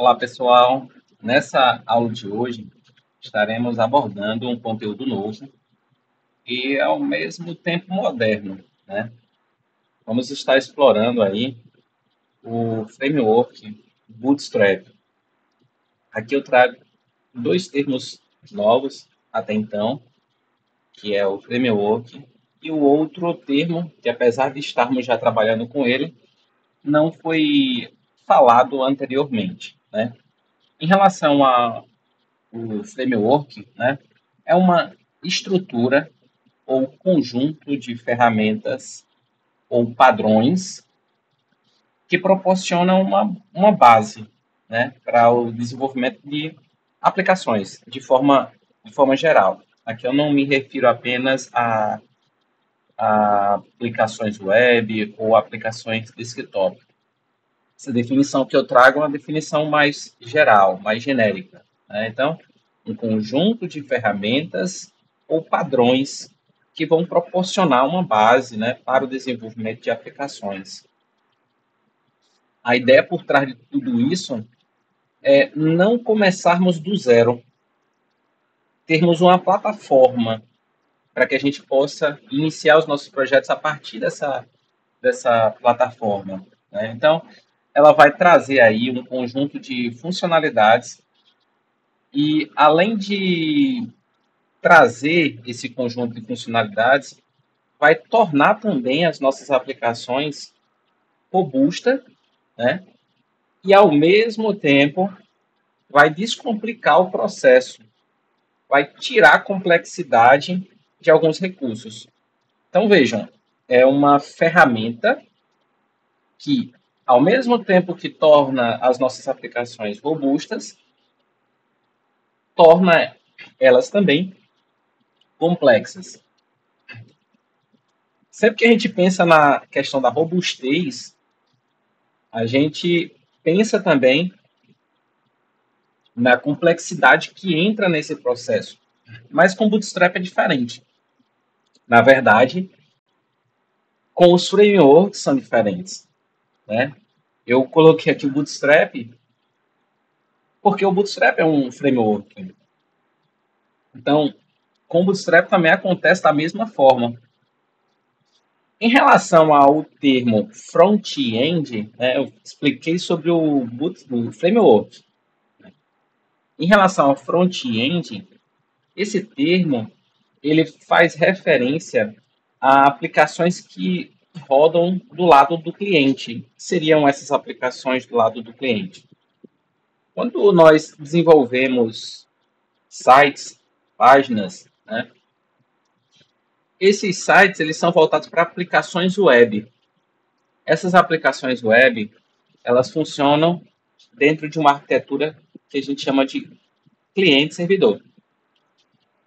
Olá, pessoal. Nessa aula de hoje, estaremos abordando um conteúdo novo e, ao mesmo tempo, moderno, né? Vamos estar explorando aí o framework Bootstrap. Aqui eu trago dois termos novos até então, que é o framework e o outro termo, que apesar de estarmos já trabalhando com ele, não foi falado anteriormente, né? Em relação ao framework, né, é uma estrutura ou conjunto de ferramentas ou padrões que proporcionam uma base, né, para o desenvolvimento de aplicações de forma geral. Aqui eu não me refiro apenas a aplicações web ou aplicações desktop. Essa definição que eu trago é uma definição mais geral, mais genérica, né? Então, um conjunto de ferramentas ou padrões que vão proporcionar uma base, né, para o desenvolvimento de aplicações. A ideia por trás de tudo isso é não começarmos do zero, termos uma plataforma para que a gente possa iniciar os nossos projetos a partir dessa plataforma, né? Então, ela vai trazer aí um conjunto de funcionalidades e, além de trazer esse conjunto de funcionalidades, vai tornar também as nossas aplicações robustas, né? E, ao mesmo tempo, vai descomplicar o processo, vai tirar a complexidade de alguns recursos. Então, vejam, é uma ferramenta que, ao mesmo tempo que torna as nossas aplicações robustas, torna elas também complexas. Sempre que a gente pensa na questão da robustez, a gente pensa também na complexidade que entra nesse processo. Mas com Bootstrap é diferente. Na verdade, com os frameworks são diferentes, né? Eu coloquei aqui o Bootstrap porque o Bootstrap é um framework. Então, com o Bootstrap também acontece da mesma forma. Em relação ao termo front-end, né, eu expliquei sobre o framework. Em relação ao front-end, esse termo ele faz referência a aplicações que rodam do lado do cliente. Seriam essas aplicações do lado do cliente. Quando nós desenvolvemos sites, páginas, né, esses sites eles são voltados para aplicações web. Essas aplicações web, elas funcionam dentro de uma arquitetura que a gente chama de cliente-servidor.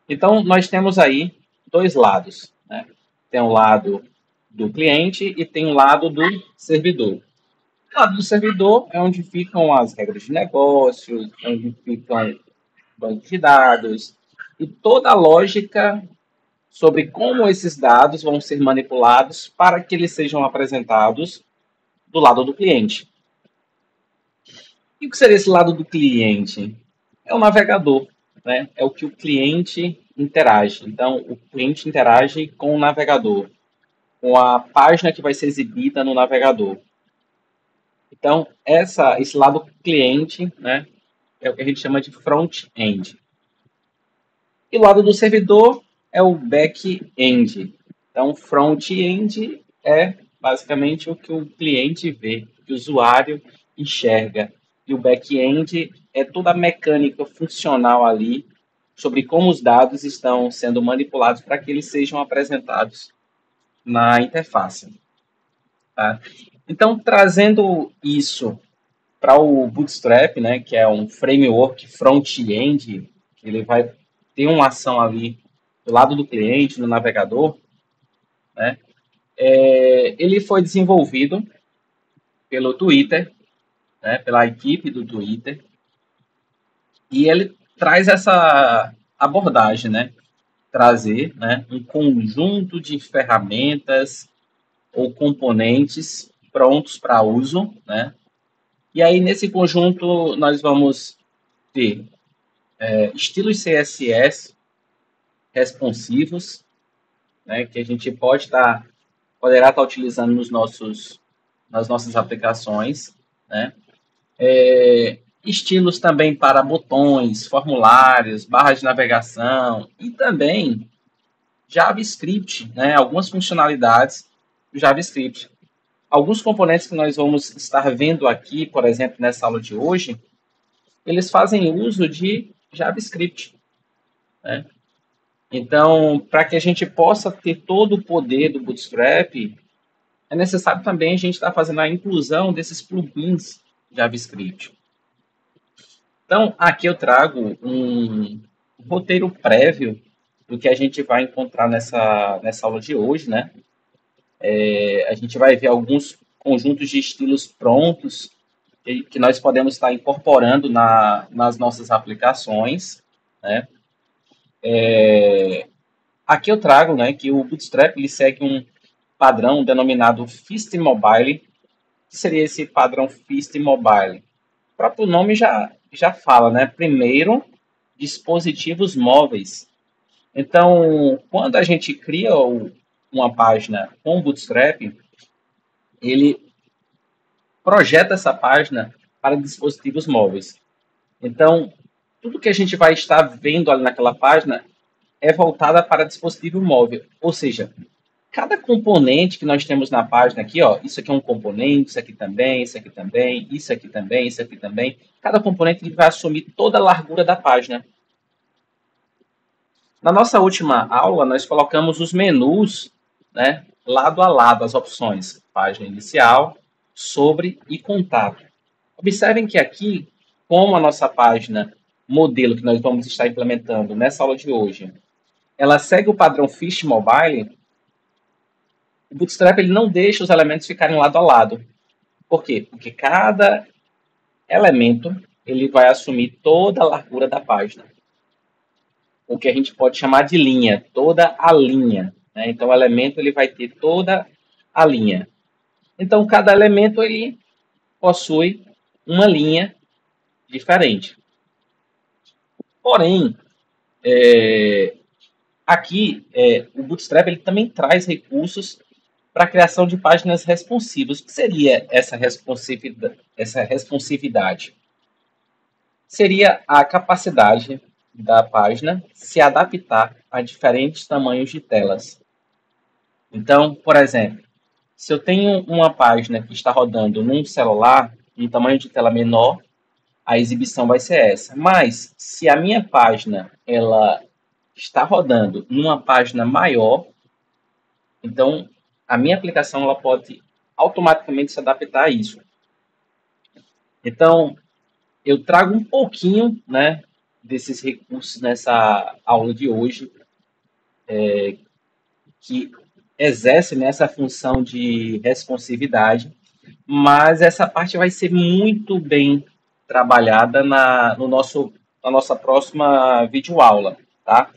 Então, nós temos aí dois lados, né? Tem o lado do cliente e tem o lado do servidor. O lado do servidor é onde ficam as regras de negócio, onde ficam bancos de dados e toda a lógica sobre como esses dados vão ser manipulados para que eles sejam apresentados do lado do cliente. E o que seria esse lado do cliente? É o navegador, né? É o que o cliente interage. Então, o cliente interage com o navegador, com a página que vai ser exibida no navegador. Então, esse lado cliente, né, é o que a gente chama de front-end. E o lado do servidor é o back-end. Então, front-end é basicamente o que o cliente vê, o que o usuário enxerga. E o back-end é toda a mecânica funcional ali sobre como os dados estão sendo manipulados para que eles sejam apresentados na interface. Tá? Então, trazendo isso para o Bootstrap, né, que é um framework front-end, ele vai ter uma ação ali do lado do cliente, no navegador, né, ele foi desenvolvido pelo Twitter, né, pela equipe do Twitter, e ele traz essa abordagem, né, trazer, né, um conjunto de ferramentas ou componentes prontos para uso, né, E aí, nesse conjunto, nós vamos ter estilos CSS responsivos, né, que a gente poderá estar utilizando nas nossas aplicações, né? Estilos também para botões, formulários, barras de navegação e também JavaScript, né? Algumas funcionalidades do JavaScript. Alguns componentes que nós vamos estar vendo aqui, por exemplo, nessa aula de hoje, eles fazem uso de JavaScript, né? Então, para que a gente possa ter todo o poder do Bootstrap, é necessário também a gente estar fazendo a inclusão desses plugins JavaScript. Então, aqui eu trago um roteiro prévio do que a gente vai encontrar nessa aula de hoje, né? A gente vai ver alguns conjuntos de estilos prontos que nós podemos estar incorporando nas nossas aplicações, né? Aqui eu trago, né, que o Bootstrap ele segue um padrão denominado Fist Mobile. O que seria esse padrão Fist Mobile? O próprio nome já fala, né? Primeiro, dispositivos móveis. Então, quando a gente cria uma página com o Bootstrap, ele projeta essa página para dispositivos móveis. Então, tudo que a gente vai estar vendo ali naquela página é voltada para dispositivo móvel. Ou seja, cada componente que nós temos na página aqui, ó, isso aqui é um componente, isso aqui também, isso aqui também, isso aqui também, isso aqui também. Cada componente ele vai assumir toda a largura da página. Na nossa última aula, nós colocamos os menus, né, lado a lado, as opções, página inicial, sobre e contato. Observem que aqui, como a nossa página modelo que nós vamos estar implementando nessa aula de hoje, ela segue o padrão Fish Mobile, o Bootstrap ele não deixa os elementos ficarem lado a lado. Por quê? Porque cada elemento ele vai assumir toda a largura da página. O que a gente pode chamar de linha, toda a linha, né? Então, o elemento ele vai ter toda a linha. Então, cada elemento ele possui uma linha diferente. Porém, aqui o Bootstrap ele também traz recursos para a criação de páginas responsivas. O que seria essa responsividade? Seria a capacidade da página se adaptar a diferentes tamanhos de telas. Então, por exemplo, se eu tenho uma página que está rodando num celular, um tamanho de tela menor, a exibição vai ser essa. Mas, se a minha página ela está rodando numa página maior, então a minha aplicação ela pode automaticamente se adaptar a isso. Então, eu trago um pouquinho, né, desses recursos nessa aula de hoje, que exercem essa função de responsividade, mas essa parte vai ser muito bem trabalhada na nossa próxima videoaula, tá?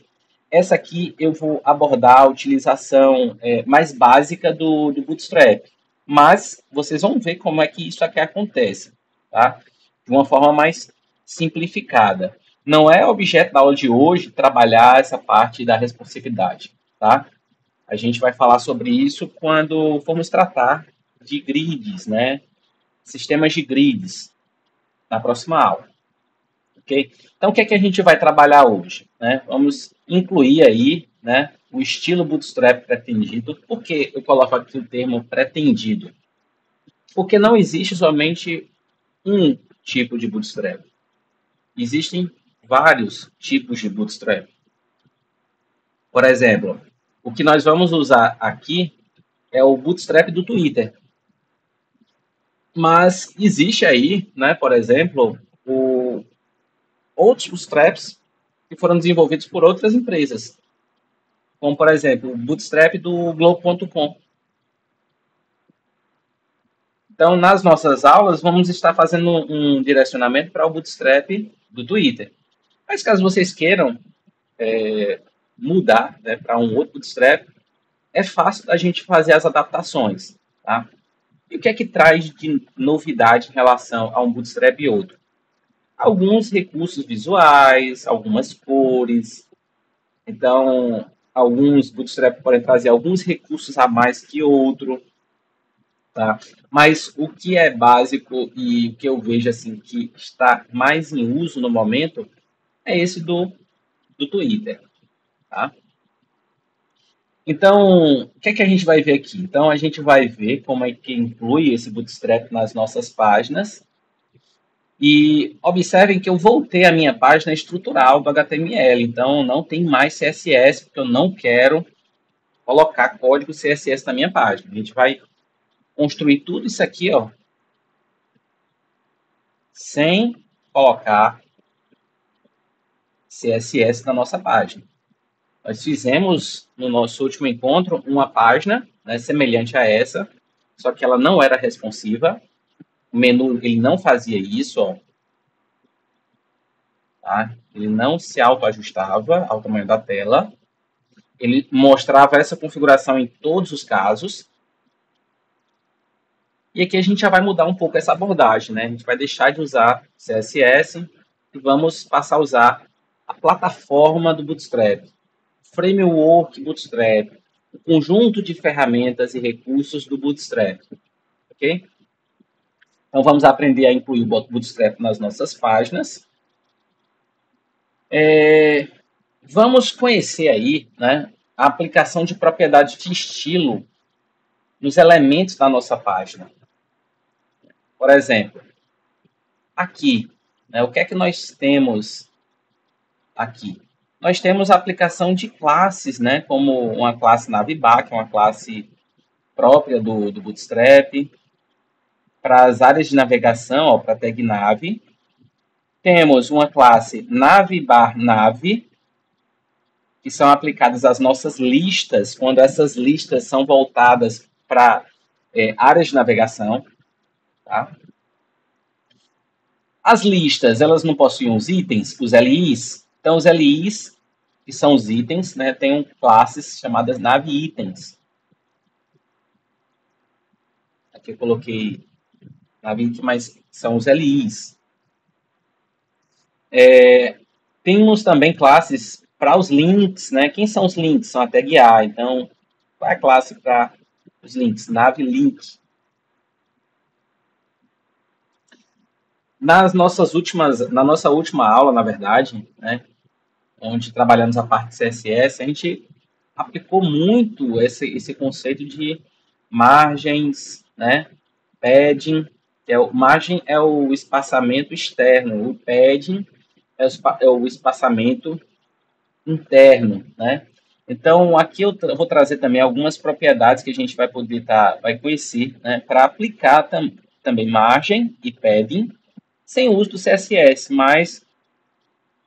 Essa aqui eu vou abordar a utilização mais básica do Bootstrap, mas vocês vão ver como é que isso aqui acontece, tá? De uma forma mais simplificada. Não é objeto da aula de hoje trabalhar essa parte da responsividade, tá? A gente vai falar sobre isso quando formos tratar de grids, né? Sistemas de grids, na próxima aula. Ok? Então, o que é que a gente vai trabalhar hoje? Né? Vamos incluir aí, né, o estilo Bootstrap pretendido. Por que eu coloco aqui o termo pretendido? Porque não existe somente um tipo de Bootstrap. Existem vários tipos de Bootstrap. Por exemplo, o que nós vamos usar aqui é o Bootstrap do Twitter. Mas existe aí, né, por exemplo, outros bootstraps que foram desenvolvidos por outras empresas, como, por exemplo, o Bootstrap do Globo.com. Então, nas nossas aulas, vamos estar fazendo um direcionamento para o Bootstrap do Twitter. Mas, caso vocês queiram mudar, né, para um outro Bootstrap, é fácil da gente fazer as adaptações, tá? E o que é que traz de novidade em relação a um Bootstrap e outro? Alguns recursos visuais, algumas cores. Então, alguns Bootstrap podem trazer alguns recursos a mais que outro, tá? Mas o que é básico e o que eu vejo assim que está mais em uso no momento é esse do Twitter, tá? Então, o que é que a gente vai ver aqui? Então, a gente vai ver como é que inclui esse Bootstrap nas nossas páginas. E observem que eu voltei à minha página estrutural do HTML. Então, não tem mais CSS, porque eu não quero colocar código CSS na minha página. A gente vai construir tudo isso aqui, ó, sem colocar CSS na nossa página. Nós fizemos, no nosso último encontro, uma página, né, semelhante a essa, só que ela não era responsiva. O menu ele não fazia isso, ó, tá? Ele não se autoajustava ao tamanho da tela. Ele mostrava essa configuração em todos os casos. E aqui a gente já vai mudar um pouco essa abordagem, né? A gente vai deixar de usar CSS e vamos passar a usar a plataforma do Bootstrap, framework Bootstrap, o conjunto de ferramentas e recursos do Bootstrap, ok? Então vamos aprender a incluir o Bootstrap nas nossas páginas. Vamos conhecer aí, né, a aplicação de propriedades de estilo nos elementos da nossa página. Por exemplo, aqui, né, o que é que nós temos aqui? Nós temos a aplicação de classes, né, como uma classe Navbar, que é uma classe própria do Bootstrap, para as áreas de navegação, para a tag nav. Temos uma classe navbar-nav, que são aplicadas às nossas listas, quando essas listas são voltadas para áreas de navegação. Tá? As listas, elas não possuem os itens, os LIs. Então, os LIs, que são os itens, né, tem classes chamadas nav-itens. Aqui eu coloquei nav-item, mas são os LIs. Temos também classes para os links, né? Quem são os links? São a tag A. Então, qual é a classe para os links? Nav-link. Na nossa última aula, na verdade, né, onde trabalhamos a parte de CSS, a gente aplicou muito esse conceito de margens, né, padding, margem é o espaçamento externo, o padding é o espaçamento interno, né? Então, aqui eu vou trazer também algumas propriedades que a gente vai poder vai conhecer, né, para aplicar também margem e padding sem o uso do CSS, mas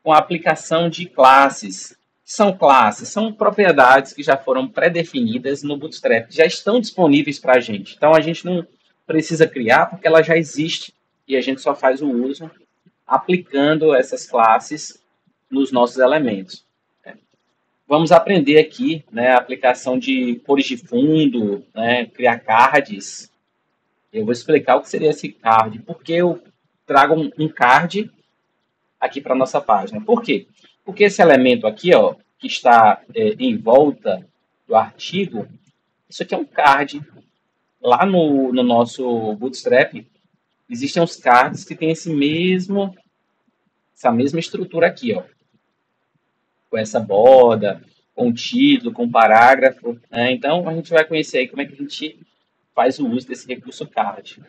com a aplicação de classes. São classes, são propriedades que já foram pré-definidas no Bootstrap, já estão disponíveis para a gente. Então, a gente não precisa criar, porque ela já existe e a gente só faz o uso aplicando essas classes nos nossos elementos. Vamos aprender aqui, né, a aplicação de cores de fundo, né, criar cards. Eu vou explicar o que seria esse card, porque eu trago um card aqui para a nossa página. Por quê? Porque esse elemento aqui, ó, que está em volta do artigo, isso aqui é um card. Lá no nosso Bootstrap, existem os cards que têm essa mesma estrutura aqui, ó, com essa borda, com título, com parágrafo. Né? Então, a gente vai conhecer aí como é que a gente faz o uso desse recurso card.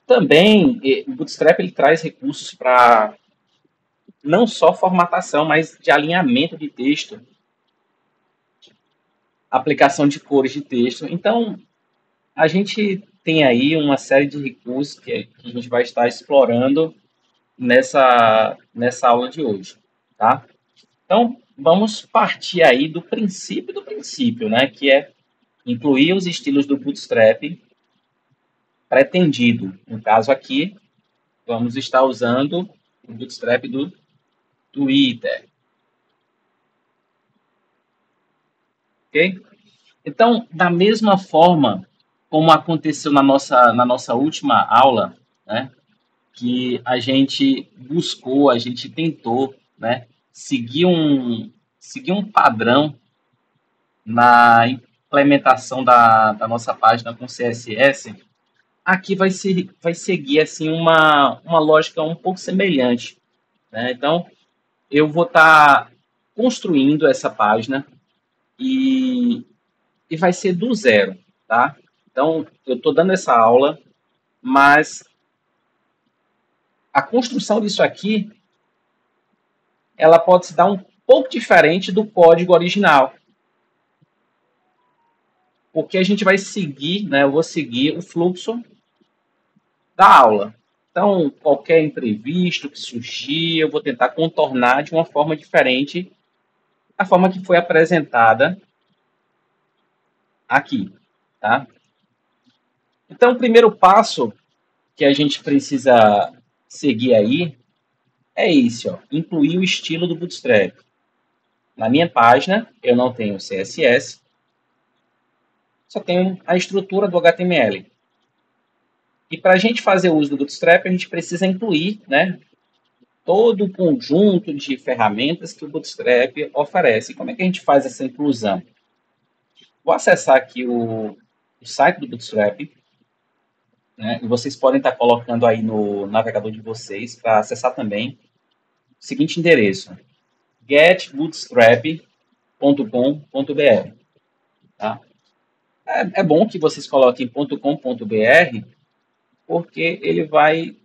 Também, o Bootstrap ele traz recursos para não só formatação, mas de alinhamento de texto, aplicação de cores de texto. Então, a gente tem aí uma série de recursos que a gente vai estar explorando nessa aula de hoje, tá? Então, vamos partir aí do princípio, né? Que é incluir os estilos do Bootstrap pretendido. No caso aqui, vamos estar usando o Bootstrap do Twitter. Ok? Então, da mesma forma como aconteceu na nossa última aula, né, que a gente buscou, a gente tentou, né, seguir um padrão na implementação da nossa página com CSS, aqui vai seguir assim uma lógica um pouco semelhante, né? Então, eu vou estar construindo essa página e, e vai ser do zero, tá? Então, eu estou dando essa aula, mas a construção disso aqui, ela pode se dar um pouco diferente do código original, porque a gente vai seguir, né? Eu vou seguir o fluxo da aula. Então, qualquer imprevisto que surgir, eu vou tentar contornar de uma forma diferente a forma que foi apresentada aqui, tá? Então, o primeiro passo que a gente precisa seguir aí é esse, ó, incluir o estilo do Bootstrap. Na minha página, eu não tenho CSS, só tenho a estrutura do HTML. E para a gente fazer uso do Bootstrap, a gente precisa incluir, né, todo o conjunto de ferramentas que o Bootstrap oferece. Como é que a gente faz essa inclusão? Vou acessar aqui o site do Bootstrap, né, e vocês podem estar colocando aí no navegador de vocês para acessar também o seguinte endereço: getbootstrap.com.br. Tá? É bom que vocês coloquem .com.br, porque ele vai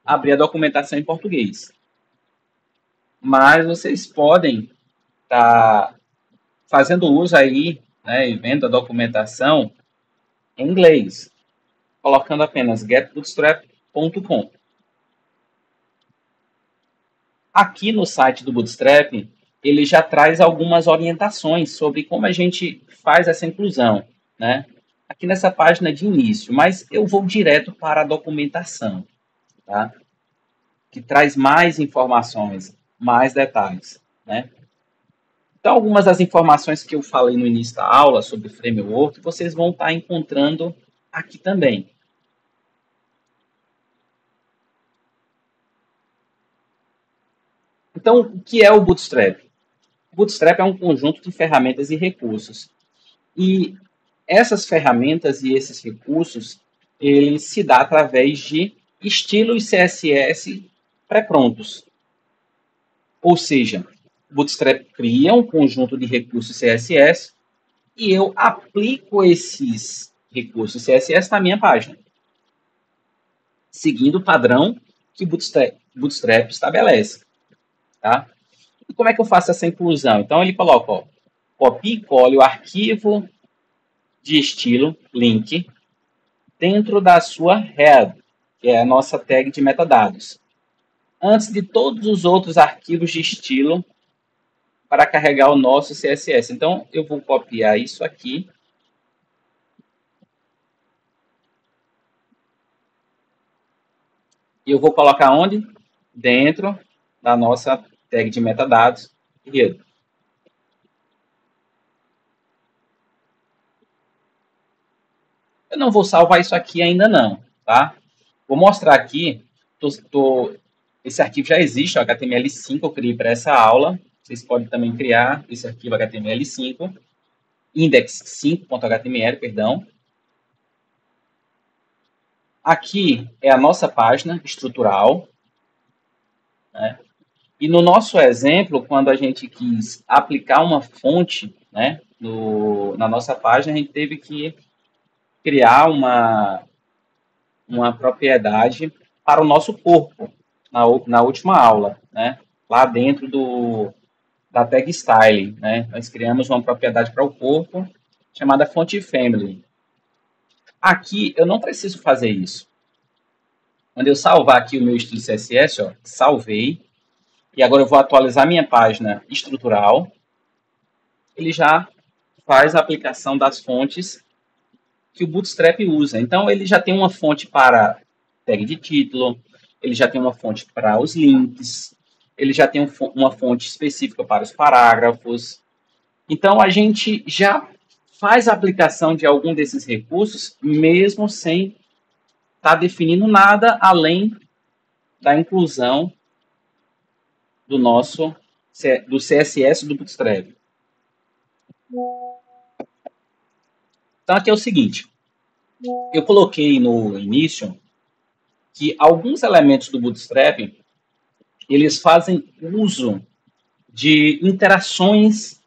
abrir a documentação em português. Mas vocês podem estar fazendo uso aí, né, e vendo a documentação em inglês, colocando apenas getbootstrap.com. Aqui no site do Bootstrap, ele já traz algumas orientações sobre como a gente faz essa inclusão, né? Aqui nessa página de início, mas eu vou direto para a documentação, tá? Que traz mais informações, mais detalhes, né? Então, algumas das informações que eu falei no início da aula sobre framework, vocês vão estar encontrando aqui também. Então, o que é o Bootstrap? O Bootstrap é um conjunto de ferramentas e recursos. E essas ferramentas e esses recursos, ele se dá através de estilos CSS pré-prontos. Ou seja, o Bootstrap cria um conjunto de recursos CSS e eu aplico esses recursos CSS na minha página, seguindo o padrão que o Bootstrap estabelece. Tá? E como é que eu faço essa inclusão? Então, ele coloca, ó, copia e cole o arquivo de estilo, link, dentro da sua head, que é a nossa tag de metadados, antes de todos os outros arquivos de estilo para carregar o nosso CSS. Então, eu vou copiar isso aqui. E eu vou colocar onde? Dentro da nossa tag de metadados. Eu não vou salvar isso aqui ainda não, tá? Vou mostrar aqui. Esse arquivo já existe, o HTML5 eu criei para essa aula. Vocês podem também criar esse arquivo HTML5, index5.html, perdão. Aqui é a nossa página estrutural, né? E no nosso exemplo, quando a gente quis aplicar uma fonte, né, na nossa página, a gente teve que criar uma propriedade para o nosso corpo, na última aula, né? Lá dentro da tag style, né? Nós criamos uma propriedade para o corpo chamada font family. Aqui eu não preciso fazer isso. Quando eu salvar aqui o meu estilo CSS, ó, salvei, e agora eu vou atualizar minha página estrutural, ele já faz a aplicação das fontes que o Bootstrap usa. Então, ele já tem uma fonte para tag de título, ele já tem uma fonte para os links, ele já tem uma fonte específica para os parágrafos. Então, a gente já faz a aplicação de algum desses recursos, mesmo sem estar definindo nada além da inclusão do nosso do CSS do Bootstrap. Então aqui é o seguinte, eu coloquei no início que alguns elementos do Bootstrap eles fazem uso de interações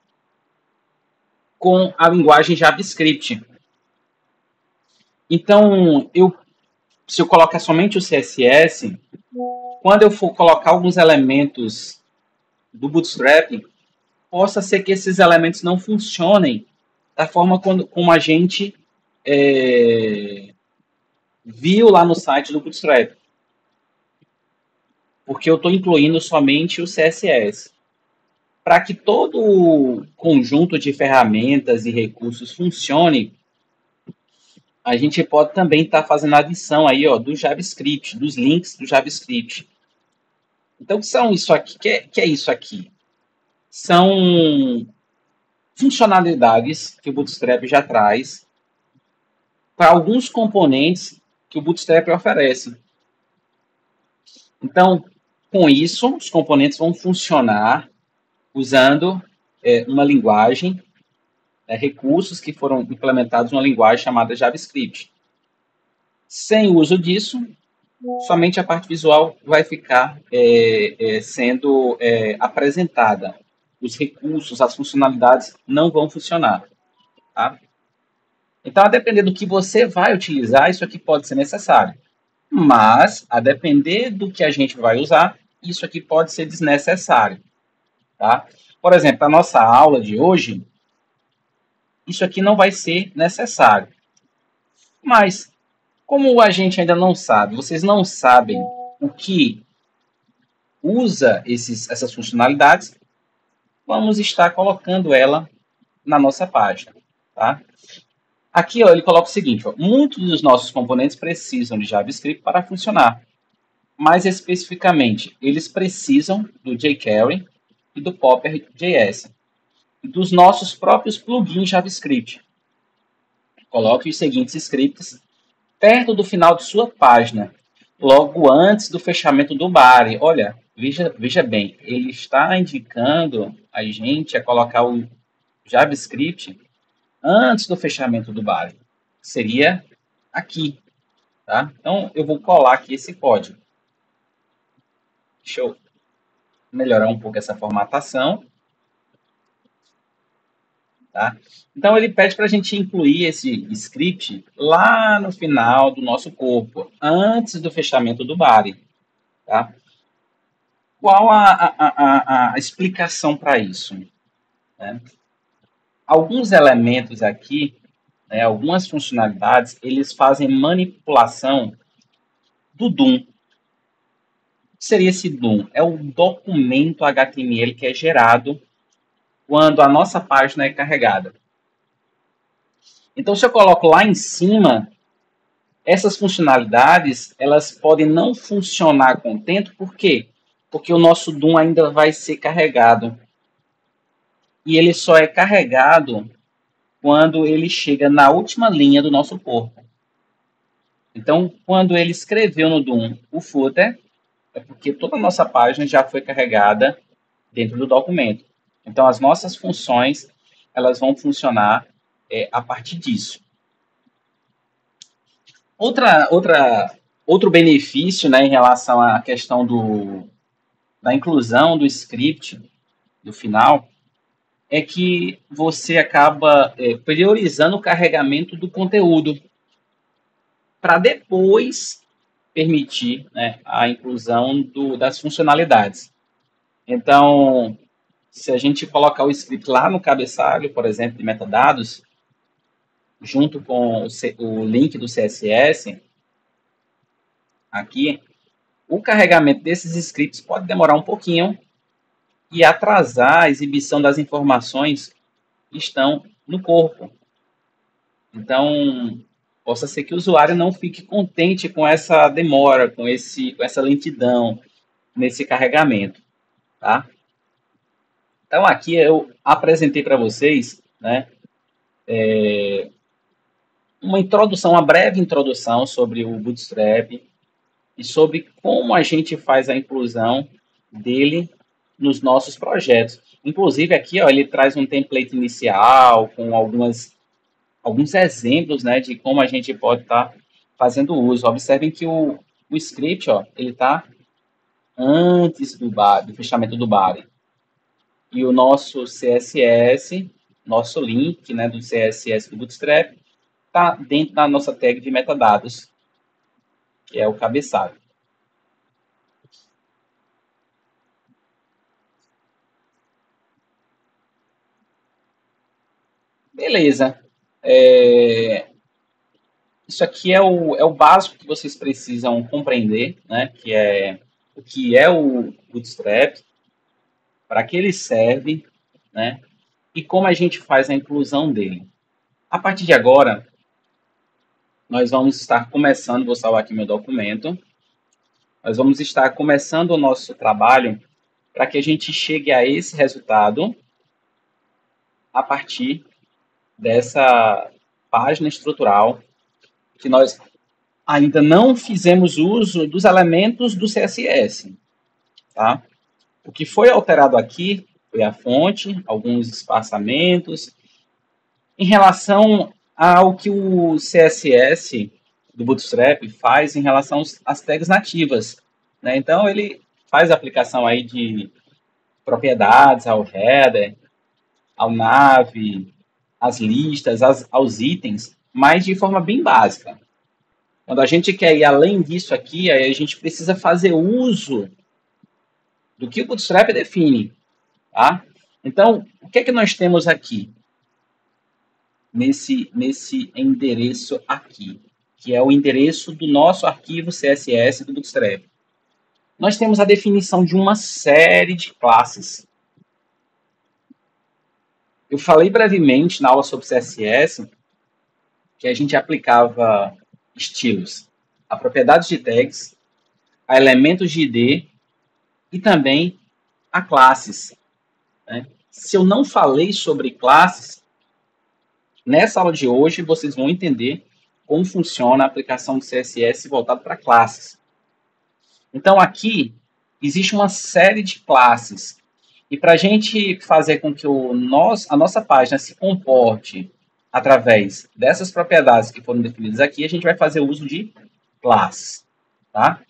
com a linguagem JavaScript. Então, se eu colocar somente o CSS, quando eu for colocar alguns elementos do Bootstrap, possa ser que esses elementos não funcionem da forma como a gente viu lá no site do Bootstrap. Porque eu estou incluindo somente o CSS. Para que todo o conjunto de ferramentas e recursos funcione, a gente pode também estar fazendo a adição aí, ó, do JavaScript, dos links do JavaScript. Então, o que são isso aqui? Que é isso aqui? São funcionalidades que o Bootstrap já traz para alguns componentes que o Bootstrap oferece. Então, com isso, os componentes vão funcionar usando uma linguagem, recursos que foram implementados numa linguagem chamada JavaScript. Sem o uso disso, somente a parte visual vai ficar sendo apresentada. Os recursos, as funcionalidades não vão funcionar. Tá? Então, a depender do que você vai utilizar, isso aqui pode ser necessário. Mas, a depender do que a gente vai usar, isso aqui pode ser desnecessário. Tá? Por exemplo, a nossa aula de hoje, isso aqui não vai ser necessário. Mas, como a gente ainda não sabe, vocês não sabem o que usa essas funcionalidades, vamos estar colocando ela na nossa página. Tá? Aqui ó, ele coloca o seguinte, ó, muitos dos nossos componentes precisam de JavaScript para funcionar. Mais especificamente, eles precisam do jQuery e do Popper.js e dos nossos próprios plugins JavaScript. Coloque os seguintes scripts perto do final de sua página, logo antes do fechamento do body. Olha, veja bem, ele está indicando a gente a colocar o JavaScript antes do fechamento do body. Seria aqui, tá? Então, eu vou colar aqui esse código. Deixa eu melhorar um pouco essa formatação. Tá? Então, ele pede para a gente incluir esse script lá no final do nosso corpo, antes do fechamento do body. Tá? Qual a explicação para isso? Né? Alguns elementos aqui, né, algumas funcionalidades, eles fazem manipulação do DOM. O que seria esse DOM? É o documento HTML que é gerado quando a nossa página é carregada. Então, se eu coloco lá em cima, essas funcionalidades, elas podem não funcionar contento, por quê? Porque o nosso DOM ainda vai ser carregado. E ele só é carregado quando ele chega na última linha do nosso corpo. Então, quando ele escreveu no DOM o footer, é porque toda a nossa página já foi carregada dentro do documento. Então, as nossas funções, elas vão funcionar a partir disso. Outro benefício, né, em relação à questão da inclusão do script do final é que você acaba priorizando o carregamento do conteúdo para depois permitir, né, a inclusão das funcionalidades. Então, se a gente colocar o script lá no cabeçalho, por exemplo, de metadados, junto com o link do CSS, aqui, o carregamento desses scripts pode demorar um pouquinho e atrasar a exibição das informações que estão no corpo. Então, possa ser que o usuário não fique contente com essa demora, com essa lentidão nesse carregamento. Tá? Então, aqui eu apresentei para vocês, né, uma introdução, uma breve introdução sobre o Bootstrap e sobre como a gente faz a inclusão dele nos nossos projetos. Inclusive aqui, ó, ele traz um template inicial com alguns exemplos, né, de como a gente pode estar fazendo uso. Observem que o script, ó, ele está antes do fechamento do body. E o nosso CSS, nosso link, né, do CSS do Bootstrap, está dentro da nossa tag de metadados, que é o cabeçalho. Beleza. Isso aqui é o básico que vocês precisam compreender, né? Que é o que é o Bootstrap, para que ele serve, né? E como a gente faz a inclusão dele. A partir de agora, nós vamos estar começando, vou salvar aqui meu documento, nós vamos estar começando o nosso trabalho para que a gente chegue a esse resultado a partir dessa página estrutural que nós ainda não fizemos uso dos elementos do CSS, tá? O que foi alterado aqui foi a fonte, alguns espaçamentos. Em relação ao que o CSS do Bootstrap faz em relação às tags nativas, né? Então, ele faz a aplicação aí de propriedades ao header, ao nav, às listas, aos itens, mas de forma bem básica. Quando a gente quer ir além disso aqui, aí a gente precisa fazer uso do que o Bootstrap define, tá? Então, o que é que nós temos aqui nesse endereço aqui, que é o endereço do nosso arquivo CSS do Bootstrap? Nós temos a definição de uma série de classes. Eu falei brevemente na aula sobre CSS que a gente aplicava estilos a propriedades de tags, a elementos de ID e também a classes, né? Se eu não falei sobre classes, nessa aula de hoje vocês vão entender como funciona a aplicação do CSS voltado para classes. Então aqui existe uma série de classes e para a gente fazer com que a nossa página se comporte através dessas propriedades que foram definidas aqui, a gente vai fazer uso de classes, tá?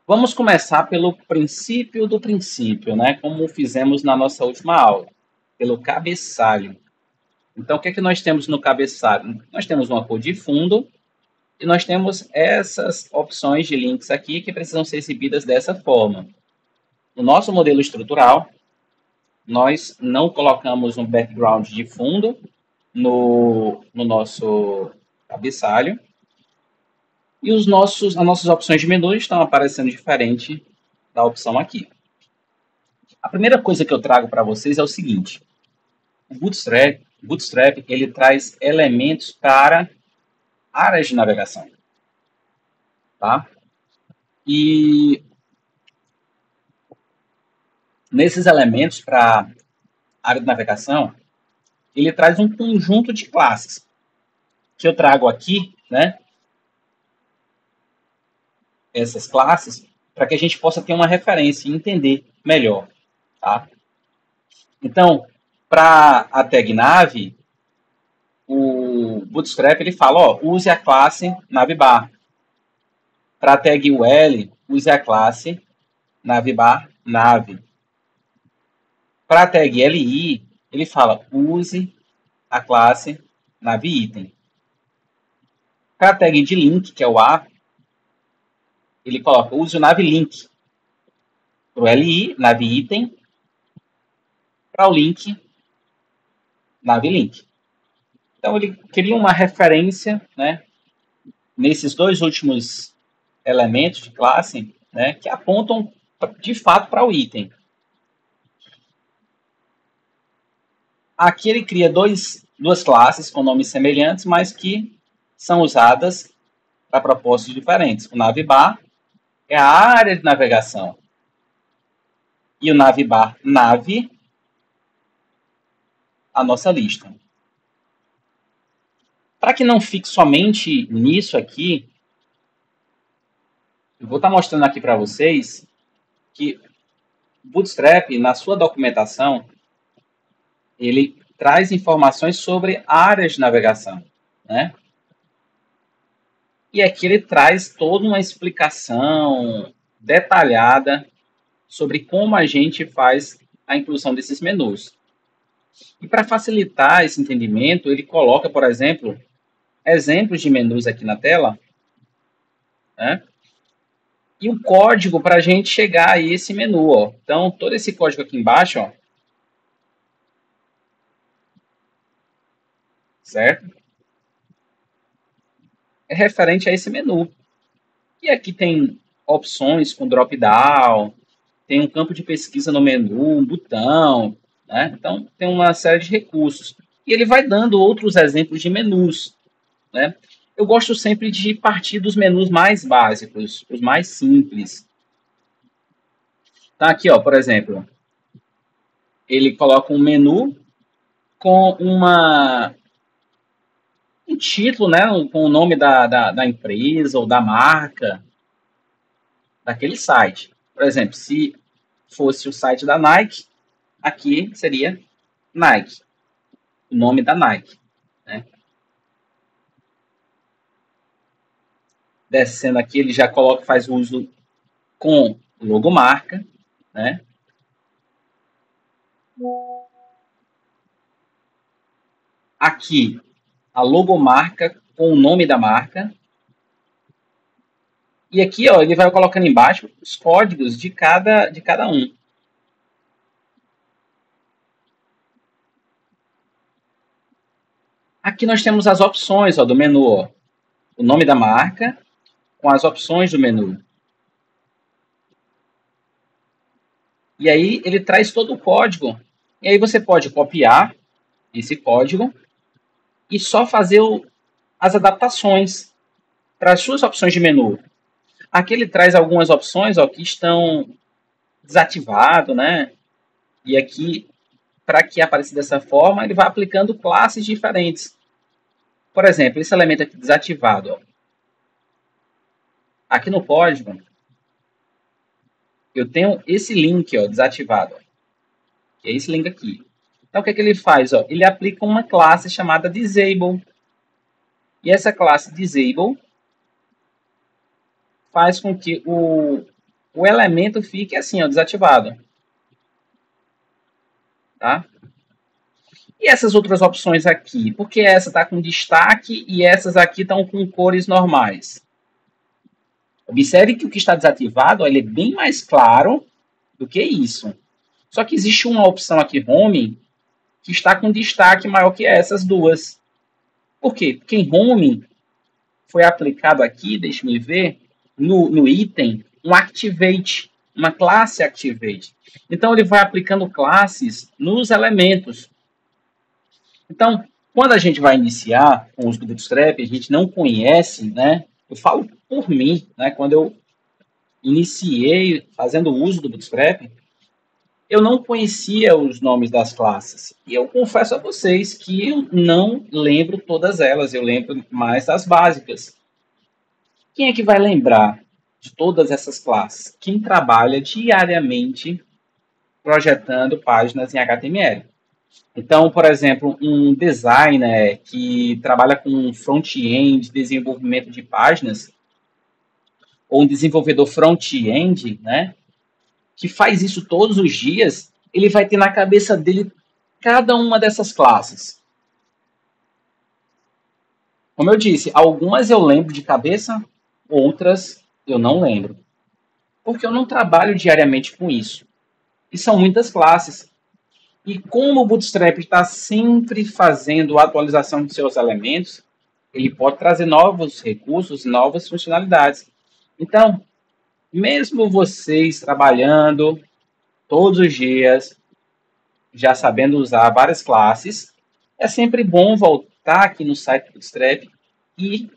Vamos começar pelo princípio do princípio, né? Como fizemos na nossa última aula, pelo cabeçalho. Então, o que é que nós temos no cabeçalho? Nós temos uma cor de fundo e nós temos essas opções de links aqui que precisam ser exibidas dessa forma. No nosso modelo estrutural, nós não colocamos um background de fundo no nosso cabeçalho. E as nossas opções de menu estão aparecendo diferente da opção aqui. A primeira coisa que eu trago para vocês é o seguinte. O Bootstrap ele traz elementos para áreas de navegação. Tá? E nesses elementos para área de navegação, ele traz um conjunto de classes que eu trago aqui, né? Essas classes, para que a gente possa ter uma referência e entender melhor, tá? Então, para a tag nav, o Bootstrap ele fala, ó, use a classe navbar. Para a tag UL, use a classe navbar nav. Para a tag LI, ele fala, use a classe navitem. Para a tag de link, que é o A, ele coloca, use o navlink. Para o LI, navitem. Para o link, navlink. Então, ele cria uma referência, né, nesses dois últimos elementos de classe, né, que apontam, de fato, para o item. Aqui ele cria duas classes com nomes semelhantes, mas que são usadas para propósitos diferentes. O navbar é a área de navegação. E o navbar nav, a nossa lista. Para que não fique somente nisso aqui, eu vou estar mostrando aqui para vocês que o Bootstrap, na sua documentação, ele traz informações sobre áreas de navegação, né? E aqui ele traz toda uma explicação detalhada sobre como a gente faz a inclusão desses menus. E para facilitar esse entendimento, ele coloca, por exemplo, exemplos de menus aqui na tela, né? E o código para a gente chegar a esse menu, ó. Então, todo esse código aqui embaixo, ó, certo? É referente a esse menu. E aqui tem opções com drop-down, tem um campo de pesquisa no menu, um botão, né? Então, tem uma série de recursos. E ele vai dando outros exemplos de menus, né? Eu gosto sempre de partir dos menus mais básicos, os mais simples. Tá aqui, ó, por exemplo, ele coloca um menu com um título, né, com o nome da empresa ou da marca daquele site. Por exemplo, se fosse o site da Nike, aqui seria Nike, o nome da Nike, né? Descendo aqui, ele já coloca, faz uso com logomarca, né? Aqui, a logomarca com o nome da marca. E aqui, ó, ele vai colocando embaixo os códigos de cada um. Aqui nós temos as opções, ó, do menu, ó. O nome da marca com as opções do menu. E aí ele traz todo o código. E aí você pode copiar esse código e só fazer as adaptações para as suas opções de menu. Aqui ele traz algumas opções, ó, que estão desativadas, né? E aqui, para que apareça dessa forma, ele vai aplicando classes diferentes. Por exemplo, esse elemento aqui desativado, ó. Aqui no código, eu tenho esse link, ó, desativado, ó, que é esse link aqui. Então, o que é que ele faz? Ó? Ele aplica uma classe chamada Disable. E essa classe Disable faz com que o elemento fique assim, ó, desativado. Tá? E essas outras opções aqui? Porque essa está com destaque e essas aqui estão com cores normais. Observe que o que está desativado, ó, ele é bem mais claro do que isso. Só que existe uma opção aqui, Home, que está com destaque maior que essas duas. Por quê? Porque em Home foi aplicado aqui, deixa-me ver, no item, um Activate, uma classe Activate. Então, ele vai aplicando classes nos elementos. Então, quando a gente vai iniciar com os Bootstrap, a gente não conhece, né? Eu falo por mim, né? Quando eu iniciei fazendo uso do Bootstrap, eu não conhecia os nomes das classes. E eu confesso a vocês que eu não lembro todas elas, eu lembro mais das básicas. Quem é que vai lembrar de todas essas classes? Quem trabalha diariamente projetando páginas em HTML. Então, por exemplo, um designer que trabalha com front-end, desenvolvimento de páginas, ou um desenvolvedor front-end, né, que faz isso todos os dias, ele vai ter na cabeça dele cada uma dessas classes. Como eu disse, algumas eu lembro de cabeça, outras eu não lembro. Porque eu não trabalho diariamente com isso. E são muitas classes. E como o Bootstrap está sempre fazendo a atualização de seus elementos, ele pode trazer novos recursos, novas funcionalidades. Então, mesmo vocês trabalhando todos os dias, já sabendo usar várias classes, é sempre bom voltar aqui no site do Bootstrap e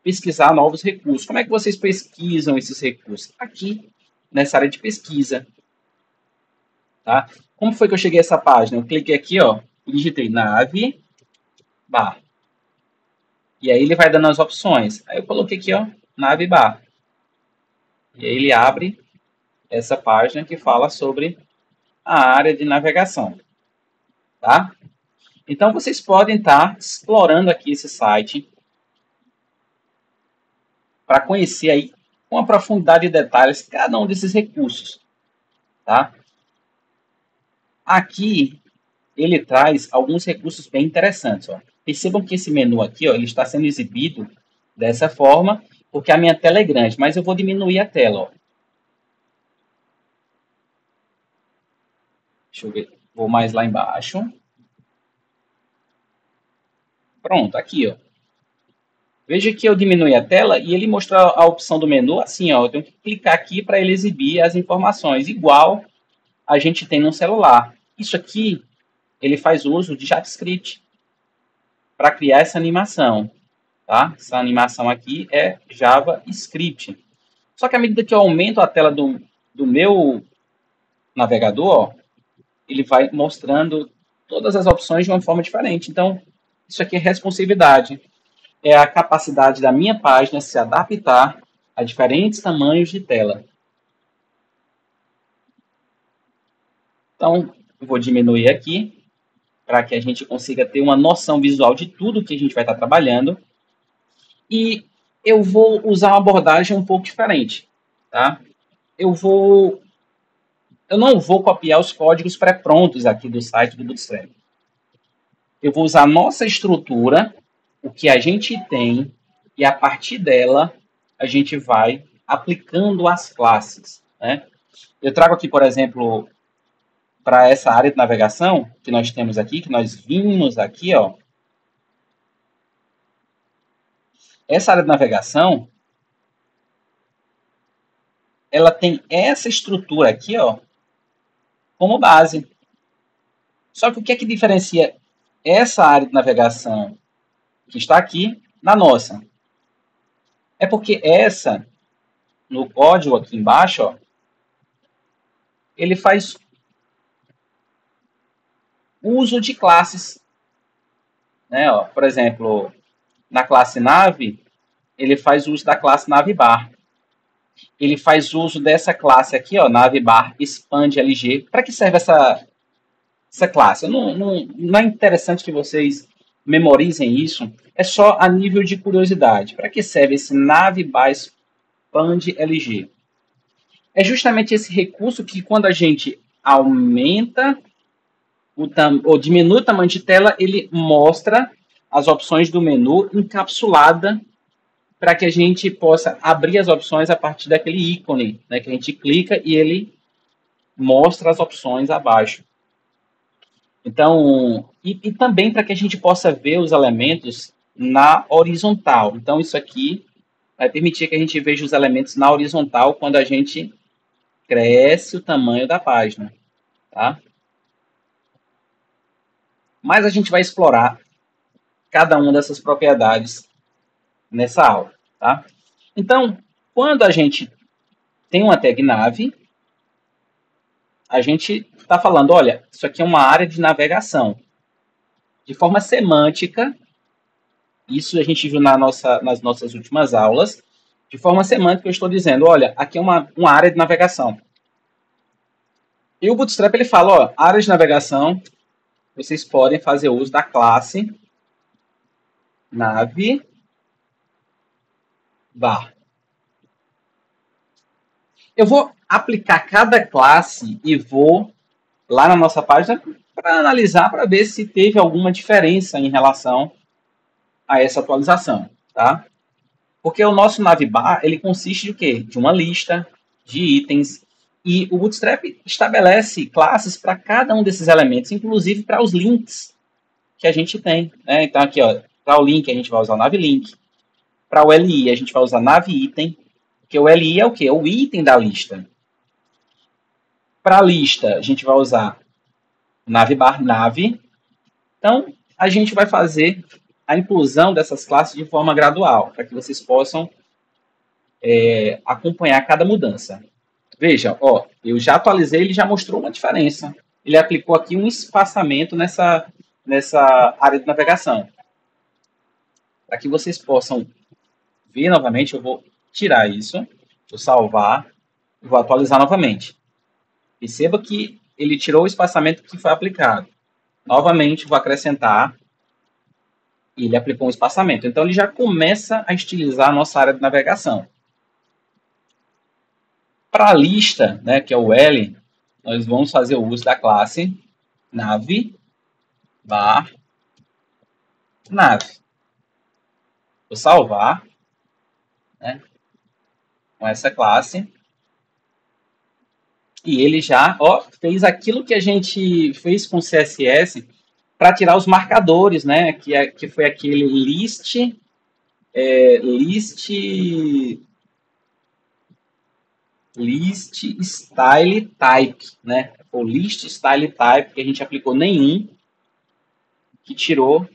pesquisar novos recursos. Como é que vocês pesquisam esses recursos? Aqui, nessa área de pesquisa. Tá? Como foi que eu cheguei a essa página? Eu cliquei aqui, ó, e digitei nave, bar. E aí ele vai dando as opções. Aí eu coloquei aqui, ó, Navibar. E aí ele abre essa página que fala sobre a área de navegação, tá? Então vocês podem estar explorando aqui esse site para conhecer aí com a profundidade de detalhes cada um desses recursos, tá? Aqui ele traz alguns recursos bem interessantes, ó. Percebam que esse menu aqui, ó, ele está sendo exibido dessa forma porque a minha tela é grande, mas eu vou diminuir a tela, ó. Deixa eu ver, vou mais lá embaixo. Pronto, aqui, ó. Veja que eu diminui a tela e ele mostra a opção do menu assim, ó. Eu tenho que clicar aqui para ele exibir as informações, igual a gente tem no celular. Isso aqui, ele faz uso de JavaScript para criar essa animação, tá? Essa animação aqui é JavaScript. Só que à medida que eu aumento a tela do meu navegador, ó, ele vai mostrando todas as opções de uma forma diferente. Então, isso aqui é responsividade. É a capacidade da minha página se adaptar a diferentes tamanhos de tela. Então, eu vou diminuir aqui para que a gente consiga ter uma noção visual de tudo que a gente vai estar trabalhando. E eu vou usar uma abordagem um pouco diferente, tá? Eu não vou copiar os códigos pré-prontos aqui do site do Bootstrap. Eu vou usar a nossa estrutura, o que a gente tem, e a partir dela a gente vai aplicando as classes, né? Eu trago aqui, por exemplo, para essa área de navegação que nós temos aqui, que nós vimos aqui, ó. Essa área de navegação, ela tem essa estrutura aqui, ó, como base. Só que o que é que diferencia essa área de navegação que está aqui na nossa? É porque essa, no código aqui embaixo, ó, ele faz uso de classes, né? Ó, por exemplo, na classe nave, ele faz uso da classe navebar. Ele faz uso dessa classe aqui, ó, navebar expand LG. Para que serve essa classe? Não é interessante que vocês memorizem isso. É só a nível de curiosidade. Para que serve esse navebar expand LG? É justamente esse recurso que quando a gente aumenta ou diminui o tamanho de tela, ele mostra as opções do menu encapsulada para que a gente possa abrir as opções a partir daquele ícone, né, que a gente clica e ele mostra as opções abaixo. Então, e também para que a gente possa ver os elementos na horizontal. Então, isso aqui vai permitir que a gente veja os elementos na horizontal quando a gente cresce o tamanho da página, tá? Mas a gente vai explorar cada uma dessas propriedades nessa aula, tá? Então, quando a gente tem uma tag nave, a gente está falando, olha, isso aqui é uma área de navegação. De forma semântica, isso a gente viu nas nossas últimas aulas, de forma semântica eu estou dizendo, olha, aqui é uma área de navegação. E o Bootstrap ele fala, ó, área de navegação, vocês podem fazer uso da classe navebar. Eu vou aplicar cada classe e vou lá na nossa página para analisar, para ver se teve alguma diferença em relação a essa atualização, tá? Porque o nosso navbar, ele consiste de quê? De uma lista de itens e o Bootstrap estabelece classes para cada um desses elementos, inclusive para os links que a gente tem, né? Então aqui, ó, para o link a gente vai usar o navlink, para o LI a gente vai usar navitem, porque o LI é o quê? É o item da lista. Para a lista a gente vai usar navbar nave. Então a gente vai fazer a inclusão dessas classes de forma gradual, para que vocês possam acompanhar cada mudança. Veja, ó, eu já atualizei, ele já mostrou uma diferença. Ele aplicou aqui um espaçamento nessa área de navegação. Para que vocês possam ver novamente, eu vou tirar isso, vou salvar e vou atualizar novamente. Perceba que ele tirou o espaçamento que foi aplicado. Novamente, vou acrescentar e ele aplicou um espaçamento. Então, ele já começa a estilizar a nossa área de navegação. Para a lista, né, que é o L, nós vamos fazer o uso da classe nave bar nave. Vou salvar, né, com essa classe. E ele já fez aquilo que a gente fez com CSS para tirar os marcadores, né? Que foi aquele list style type, né? O list style type que a gente aplicou nenhum, que tirou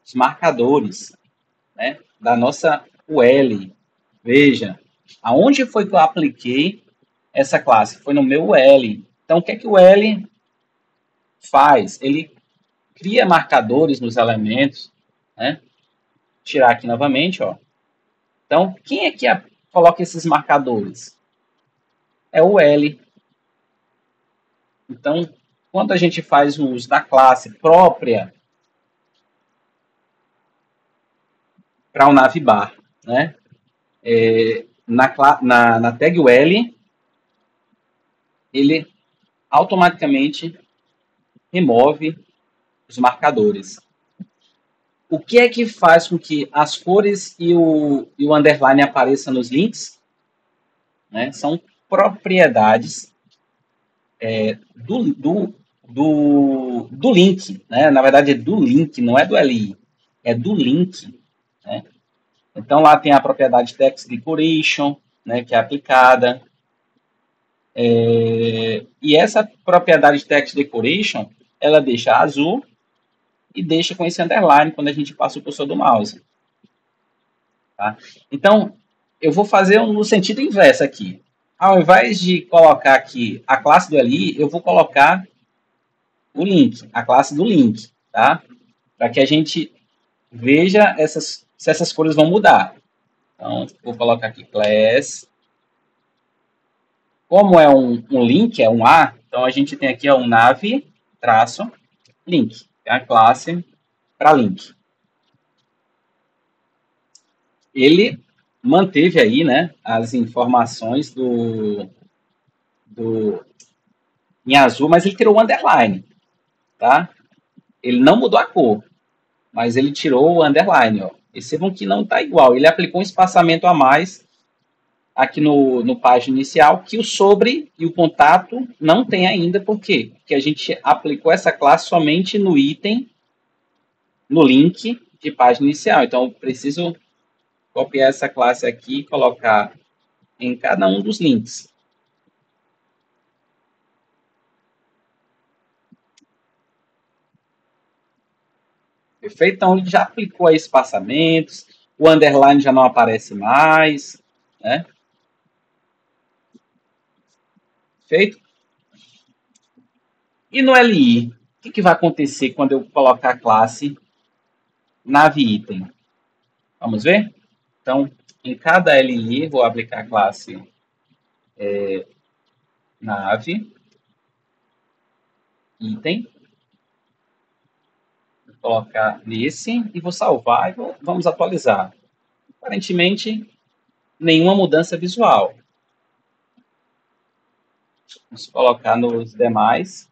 os marcadores, né? Da nossa UL. Veja, aonde foi que eu apliquei essa classe? Foi no meu UL. Então, o que é que o UL faz? Ele cria marcadores nos elementos, né? Tirar aqui novamente, ó. Então, quem é que coloca esses marcadores? É o L. Então, quando a gente faz o uso da classe própria para o navbar, né? Na tag UL, ele automaticamente remove os marcadores. O que é que faz com que as cores e o underline apareçam nos links? Né? São propriedades do link. Né? Na verdade, é do link, não é do LI. É do link. Né? Então, lá tem a propriedade text decoration, né, que é aplicada. E essa propriedade text decoration, ela deixa azul e deixa com esse underline quando a gente passa o cursor do mouse. Tá? Então, eu vou fazer no sentido inverso aqui. Ao invés de colocar aqui a classe do LI, eu vou colocar o link, a classe do link, tá? Para que a gente veja se essas cores vão mudar. Então, vou colocar aqui class. Como é um link, é um A, então a gente tem aqui um nave traço link, é a classe para link. Ele manteve aí, né, as informações em azul, mas ele tirou o underline, tá? Ele não mudou a cor, mas ele tirou o underline, ó. Percebam que não está igual. Ele aplicou um espaçamento a mais aqui no página inicial, que o sobre e o contato não tem ainda. Por quê? Porque a gente aplicou essa classe somente no item, no link de página inicial. Então, eu preciso copiar essa classe aqui e colocar em cada um dos links. Perfeito? Então, ele já aplicou aí espaçamentos, o underline já não aparece mais, né? Perfeito? E no LI, o que vai acontecer quando eu colocar a classe nave item? Vamos ver? Então, em cada LI, vou aplicar a classe nave item. Vou colocar nesse e vou salvar e vamos atualizar. Aparentemente, nenhuma mudança visual. Vamos colocar nos demais.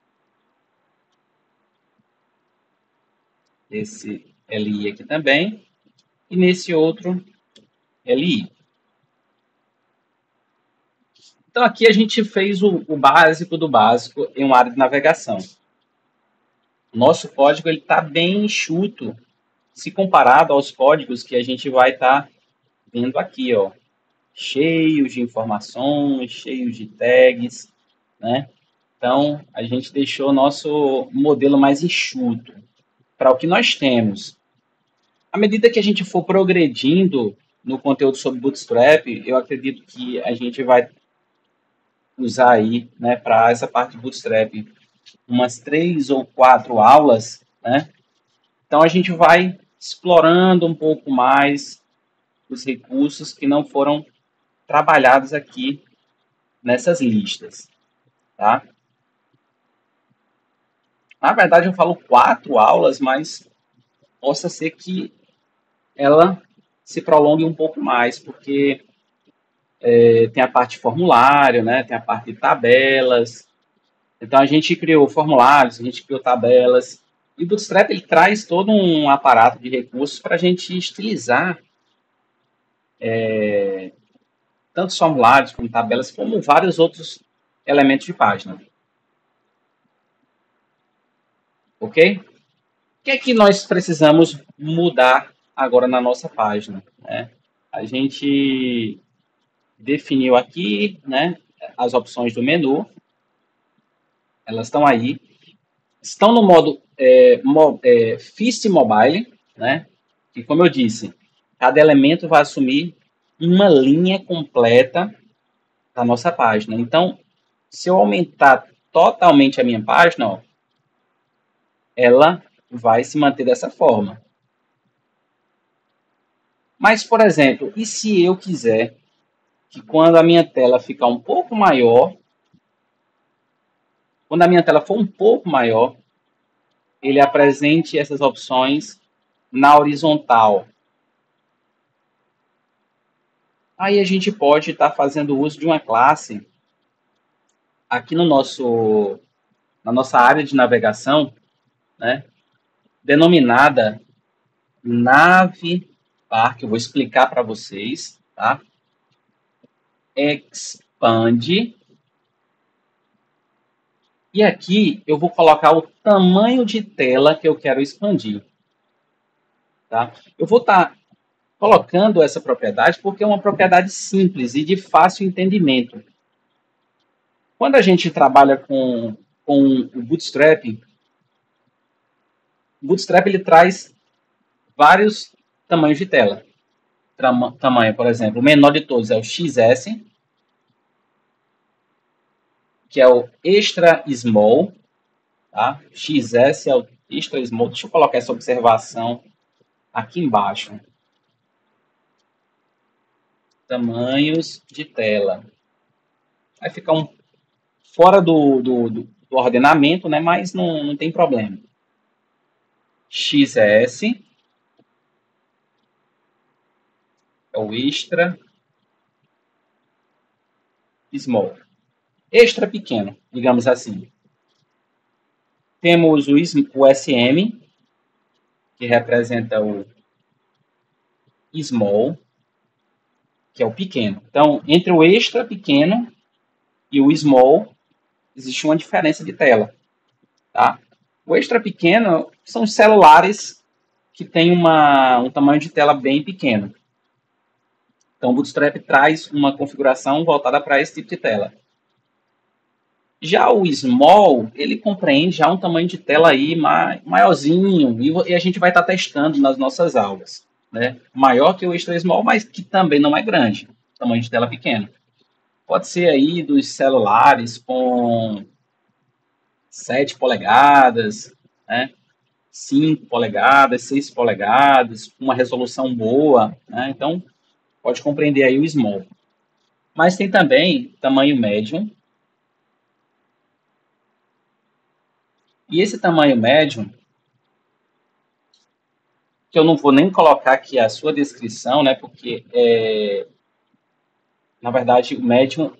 Esse LI aqui também. E nesse outro LI. Então, aqui a gente fez o básico do básico em uma área de navegação. O nosso código está bem enxuto, se comparado aos códigos que a gente vai estar vendo aqui, ó. Cheios de informações, cheios de tags, né? Então, a gente deixou o nosso modelo mais enxuto para o que nós temos. À medida que a gente for progredindo no conteúdo sobre Bootstrap, eu acredito que a gente vai usar aí, né, para essa parte de Bootstrap, umas 3 ou 4 aulas, né? Então, a gente vai explorando um pouco mais os recursos que não foram trabalhados aqui nessas listas, tá? Na verdade, eu falo 4 aulas, mas possa ser que ela se prolongue um pouco mais, porque tem a parte de formulário, né? Tem a parte de tabelas. Então, a gente criou formulários, a gente criou tabelas. E o Bootstrap ele traz todo um aparato de recursos para a gente estilizar tanto os formulários como tabelas, como vários outros elementos de página. Ok? O que é que nós precisamos mudar agora na nossa página? Né? A gente definiu aqui, né, as opções do menu, elas estão aí, estão no modo Fist Mobile, né, que como eu disse, cada elemento vai assumir uma linha completa da nossa página. Então, se eu aumentar totalmente a minha página, ó, ela vai se manter dessa forma. Mas, por exemplo, e se eu quiser que quando a minha tela ficar um pouco maior, quando a minha tela for um pouco maior, ele apresente essas opções na horizontal. Aí a gente pode estar fazendo uso de uma classe aqui no na nossa área de navegação, né, denominada navbar, que eu vou explicar para vocês, tá? Expand. E aqui eu vou colocar o tamanho de tela que eu quero expandir. Tá? Eu vou estar colocando essa propriedade porque é uma propriedade simples e de fácil entendimento. Quando a gente trabalha com o Bootstrap ele traz vários tamanhos de tela. Tamanho, por exemplo, o menor de todos é o XS, que é o Extra Small. Tá? XS é o Extra Small. Deixa eu colocar essa observação aqui embaixo. Tamanhos de tela. Vai ficar fora do ordenamento, né? Mas não tem problema. XS é o extra small. Extra pequeno, digamos assim. Temos o SM, que representa o small, que é o pequeno. Então, entre o extra pequeno e o small, existe uma diferença de tela. Tá? O extra pequeno são os celulares que têm um tamanho de tela bem pequeno. Então, o Bootstrap traz uma configuração voltada para esse tipo de tela. Já o Small, ele compreende já um tamanho de tela aí maiorzinho, e a gente vai estar testando nas nossas aulas. Né? Maior que o Extra Small, mas que também não é grande, tamanho de tela pequeno. Pode ser aí dos celulares com 7 polegadas, né? 5 polegadas, 6 polegadas, uma resolução boa. Né? Então, pode compreender aí o Small. Mas tem também tamanho médio. E esse tamanho médio, que eu não vou nem colocar aqui a sua descrição, né? Porque, na verdade, o médium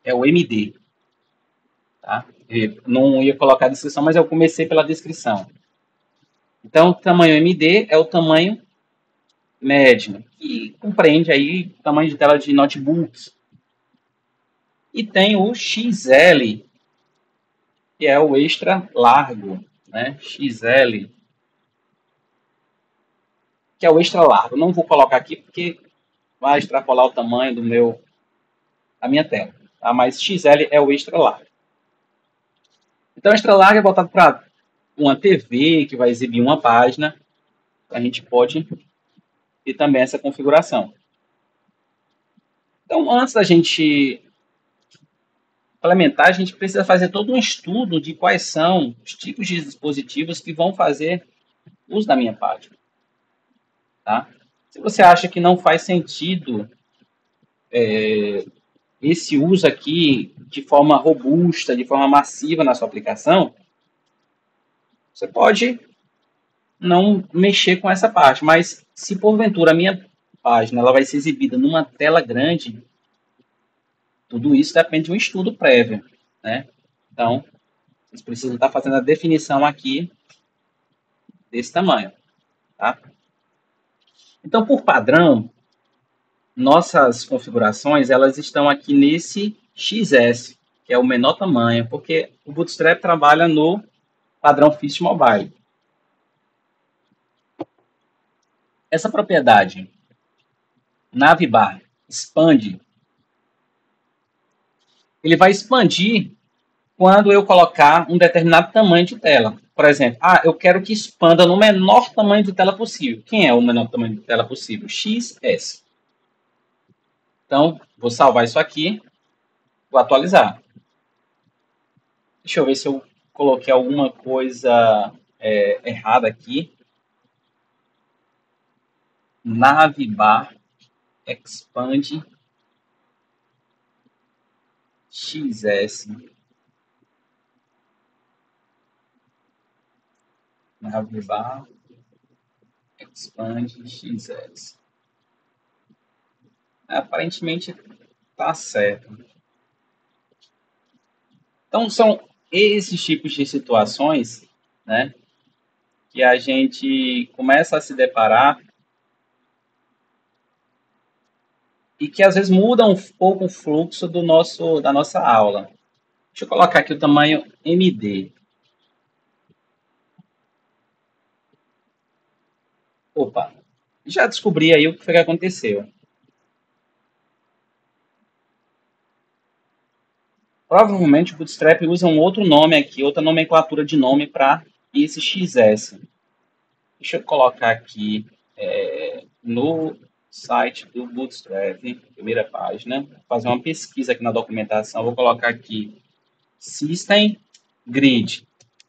é o MD. Tá? Eu não ia colocar a descrição, mas eu comecei pela descrição. Então, o tamanho MD é o tamanho médio, que compreende aí o tamanho de tela de notebooks. E tem o XL, que é o extra largo, né? XL, que é o extra largo. Não vou colocar aqui porque vai extrapolar o tamanho da minha tela. Tá? Mas XL é o extra largo. Então, o extra largo é voltado para uma TV que vai exibir uma página. A gente pode ter também essa configuração. Então, antes da gente implementar, a gente precisa fazer todo um estudo de quais são os tipos de dispositivos que vão fazer uso da minha página. tá? Se você acha que não faz sentido esse uso aqui de forma robusta, de forma massiva na sua aplicação, você pode não mexer com essa parte, mas se porventura a minha página ela vai ser exibida numa tela grande, tudo isso depende de um estudo prévio, né? Então, vocês precisam estar fazendo a definição aqui desse tamanho, tá? Então, por padrão, nossas configurações elas estão aqui nesse XS, que é o menor tamanho, porque o Bootstrap trabalha no padrão Fist Mobile. Essa propriedade navbar expande, ele vai expandir quando eu colocar um determinado tamanho de tela. Por exemplo, eu quero que expanda no menor tamanho de tela possível. Quem é o menor tamanho de tela possível? XS. Então, vou salvar isso aqui, vou atualizar. Deixa eu ver se eu coloquei alguma coisa errada aqui. Navbar expande XS. Navbar expande XS. Aparentemente está certo. Então, são esses tipos de situações, né, que a gente começa a se deparar e que às vezes mudam um pouco o fluxo da nossa aula. Deixa eu colocar aqui o tamanho MD. Opa, já descobri aí o que foi que aconteceu. Provavelmente o Bootstrap usa um outro nome aqui, outra nomenclatura de nome para esse XS. Deixa eu colocar aqui no site do Bootstrap, primeira página, vou fazer uma pesquisa aqui na documentação, vou colocar aqui System Grid.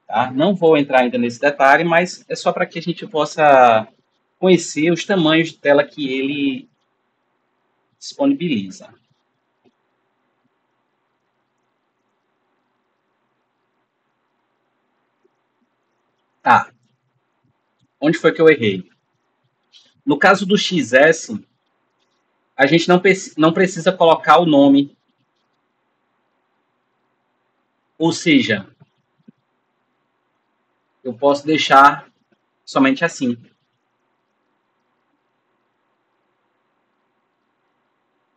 Tá? Não vou entrar ainda nesse detalhe, mas é só para que a gente possa conhecer os tamanhos de tela que ele disponibiliza. Tá. Onde foi que eu errei? No caso do XS, a gente não precisa colocar o nome. Ou seja, eu posso deixar somente assim.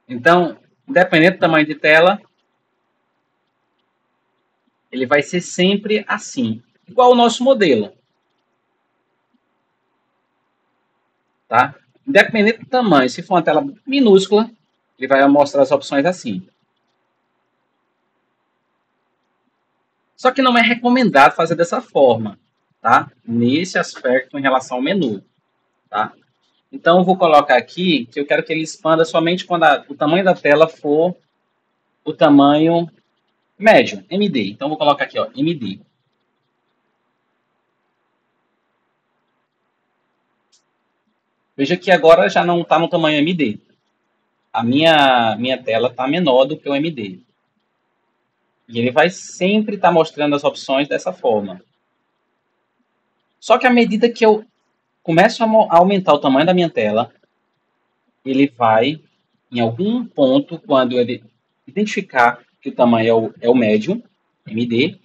Então, independente do tamanho de tela, ele vai ser sempre assim. Igual o nosso modelo. Tá? Independente do tamanho, se for uma tela minúscula, ele vai mostrar as opções assim. Só que não é recomendado fazer dessa forma, tá? Nesse aspecto em relação ao menu, tá? Então, eu vou colocar aqui que eu quero que ele expanda somente quando o tamanho da tela for o tamanho médio, MD. Então, eu vou colocar aqui, ó, MD. Veja que agora já não está no tamanho MD. A minha tela está menor do que o MD. E ele vai sempre estar mostrando as opções dessa forma. Só que à medida que eu começo a aumentar o tamanho da minha tela, ele vai, em algum ponto, quando ele identificar que o tamanho é o médio, MD,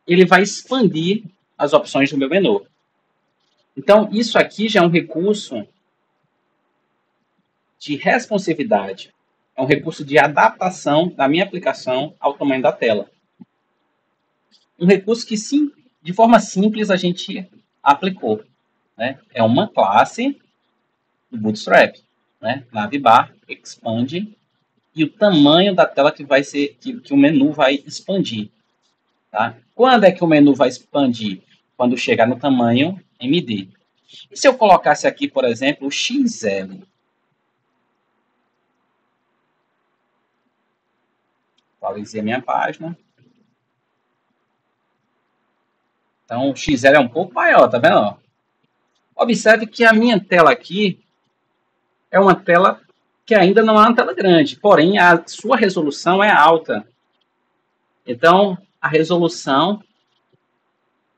ele vai expandir as opções do meu menu. Então, isso aqui já é um recurso de responsividade. É um recurso de adaptação da minha aplicação ao tamanho da tela. Um recurso que, sim, de forma simples, a gente aplicou. Né? É uma classe do Bootstrap. Né? Navbar, expande, e o tamanho da tela que vai ser que o menu vai expandir. Tá? Quando é que o menu vai expandir? Quando chegar no tamanho MD. E se eu colocasse aqui, por exemplo, o XL? Atualizei a minha página. Então, o XL é um pouco maior, tá vendo? Observe que a minha tela aqui, É uma tela que ainda não é uma tela grande, porém a sua resolução é alta. Então, a resolução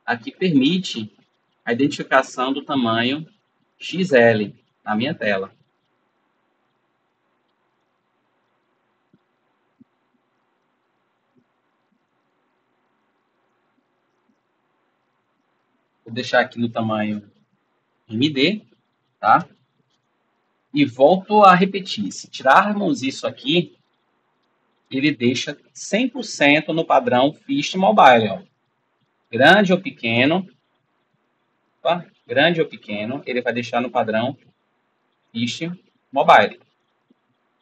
aqui permite a identificação do tamanho XL na minha tela. Vou deixar aqui no tamanho MD, tá? E volto a repetir. Se tirarmos isso aqui, ele deixa 100% no padrão Fist Mobile. Ó. Grande ou pequeno, tá? Grande ou pequeno, ele vai deixar no padrão Fist Mobile.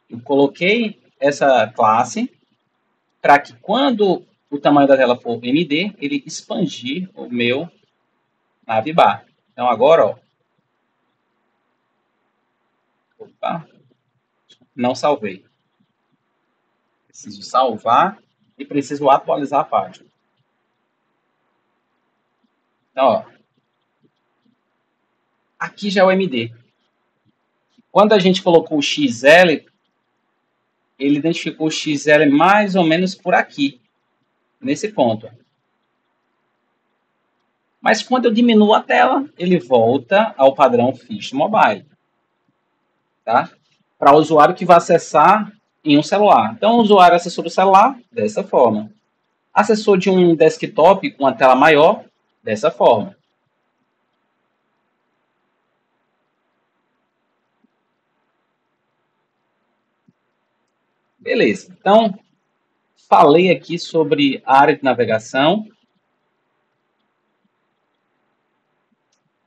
Eu coloquei essa classe para que quando o tamanho da tela for MD, ele expandir o meu navbar. Então agora, ó, opa, não salvei. Preciso salvar e preciso atualizar a página. Então, ó, aqui já é o MD. Quando a gente colocou o XL, ele identificou o XL mais ou menos por aqui, nesse ponto. Mas quando eu diminuo a tela, ele volta ao padrão Fist Mobile. Tá? Para o usuário que vai acessar em um celular. Então, o usuário acessou do celular dessa forma. Acessou de um desktop com uma tela maior dessa forma. Beleza. Então, falei aqui sobre a área de navegação,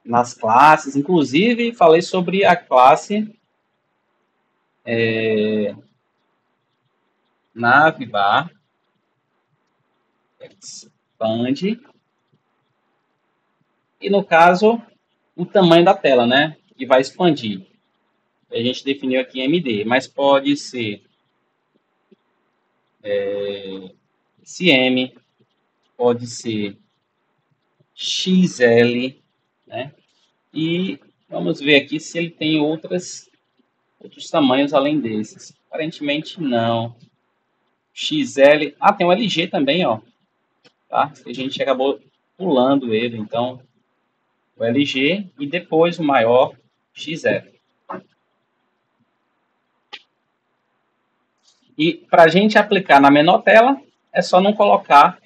nas classes, inclusive falei sobre a classe navbar, expand, e no caso, o tamanho da tela, né? Que vai expandir. A gente definiu aqui MD, mas pode ser CM, pode ser XL, né? E vamos ver aqui se ele tem outros tamanhos além desses. Aparentemente não. XL, tem o LG também, ó, tá? A gente acabou pulando ele, então o LG e depois o maior XL. E para a gente aplicar na menor tela, é só não colocar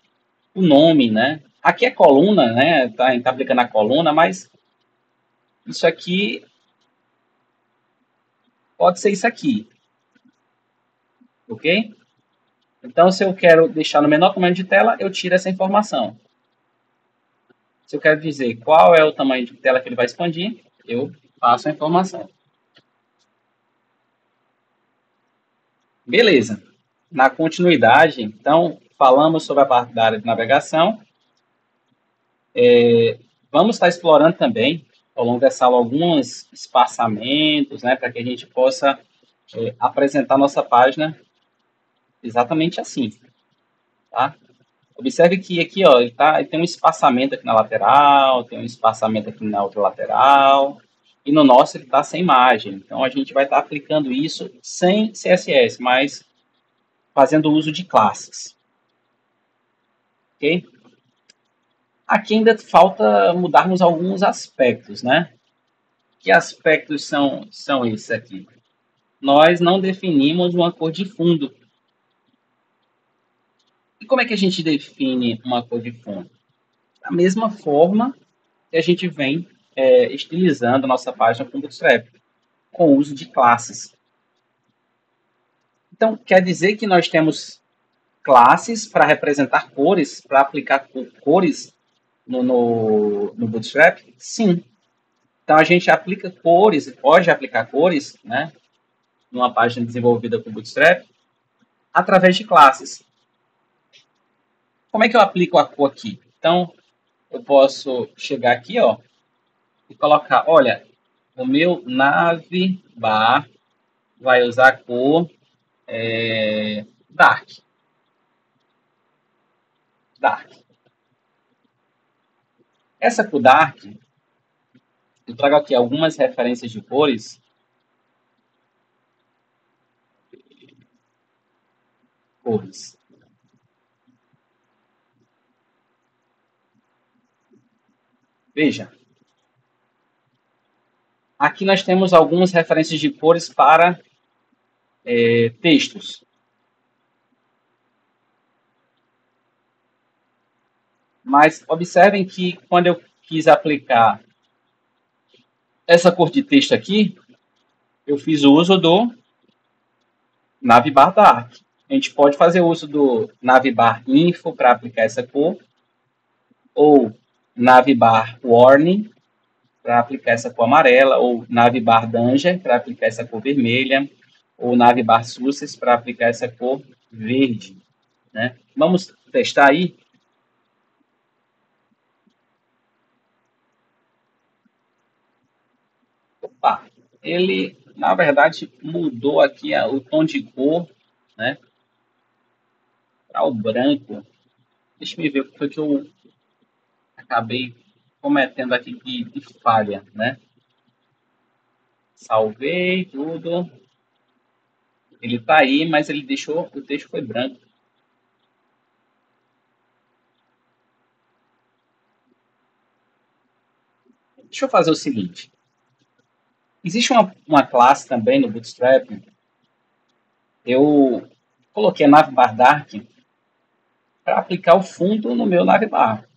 o nome, né? Aqui é coluna, né? Tá, a gente tá aplicando a coluna, mas isso aqui pode ser isso aqui, ok? Então, se eu quero deixar no menor tamanho de tela, eu tiro essa informação. Se eu quero dizer qual é o tamanho de tela que ele vai expandir, eu passo a informação. Beleza. Na continuidade, então, falamos sobre a parte da área de navegação. Vamos estar explorando também, ao longo dessa aula, alguns espaçamentos, né, para que a gente possa apresentar nossa página exatamente assim, tá? Observe que aqui, ó, ele tem um espaçamento aqui na lateral, tem um espaçamento aqui na outra lateral, e no nosso ele está sem margem. Então, a gente vai estar aplicando isso sem CSS, mas fazendo uso de classes. Ok? Aqui ainda falta mudarmos alguns aspectos, né? Que aspectos são esses aqui? Nós não definimos uma cor de fundo. E como é que a gente define uma cor de fundo? Da mesma forma que a gente vem estilizando a nossa página com Bootstrap, com o uso de classes. Então, quer dizer que nós temos classes para representar cores, para aplicar cores no Bootstrap? Sim. Então, a gente aplica cores, pode aplicar cores, né, numa página desenvolvida com Bootstrap, através de classes. Como é que eu aplico a cor aqui? Então, eu posso chegar aqui, ó, e colocar, olha, o meu navbar vai usar a cor dark. Dark. Essa cor dark, eu trago aqui algumas referências de cores cores. Veja, aqui nós temos algumas referências de cores para textos. Mas observem que quando eu quis aplicar essa cor de texto aqui, eu fiz o uso do Navbar Dark. A gente pode fazer uso do Navbar Info para aplicar essa cor, ou Navbar Warning para aplicar essa cor amarela, ou Navbar Danger para aplicar essa cor vermelha, ou Navbar Success para aplicar essa cor verde. Né? Vamos testar aí? Opa, ele, na verdade, mudou aqui o tom de cor, né, para o branco. Deixa eu ver o que foi que eu acabei cometendo aqui de falha, né? Salvei tudo. Ele tá aí, mas ele deixou, o texto foi branco. Deixa eu fazer o seguinte. Existe uma classe também no Bootstrap. Eu coloquei a Navbar Dark para aplicar o fundo no meu Navbar.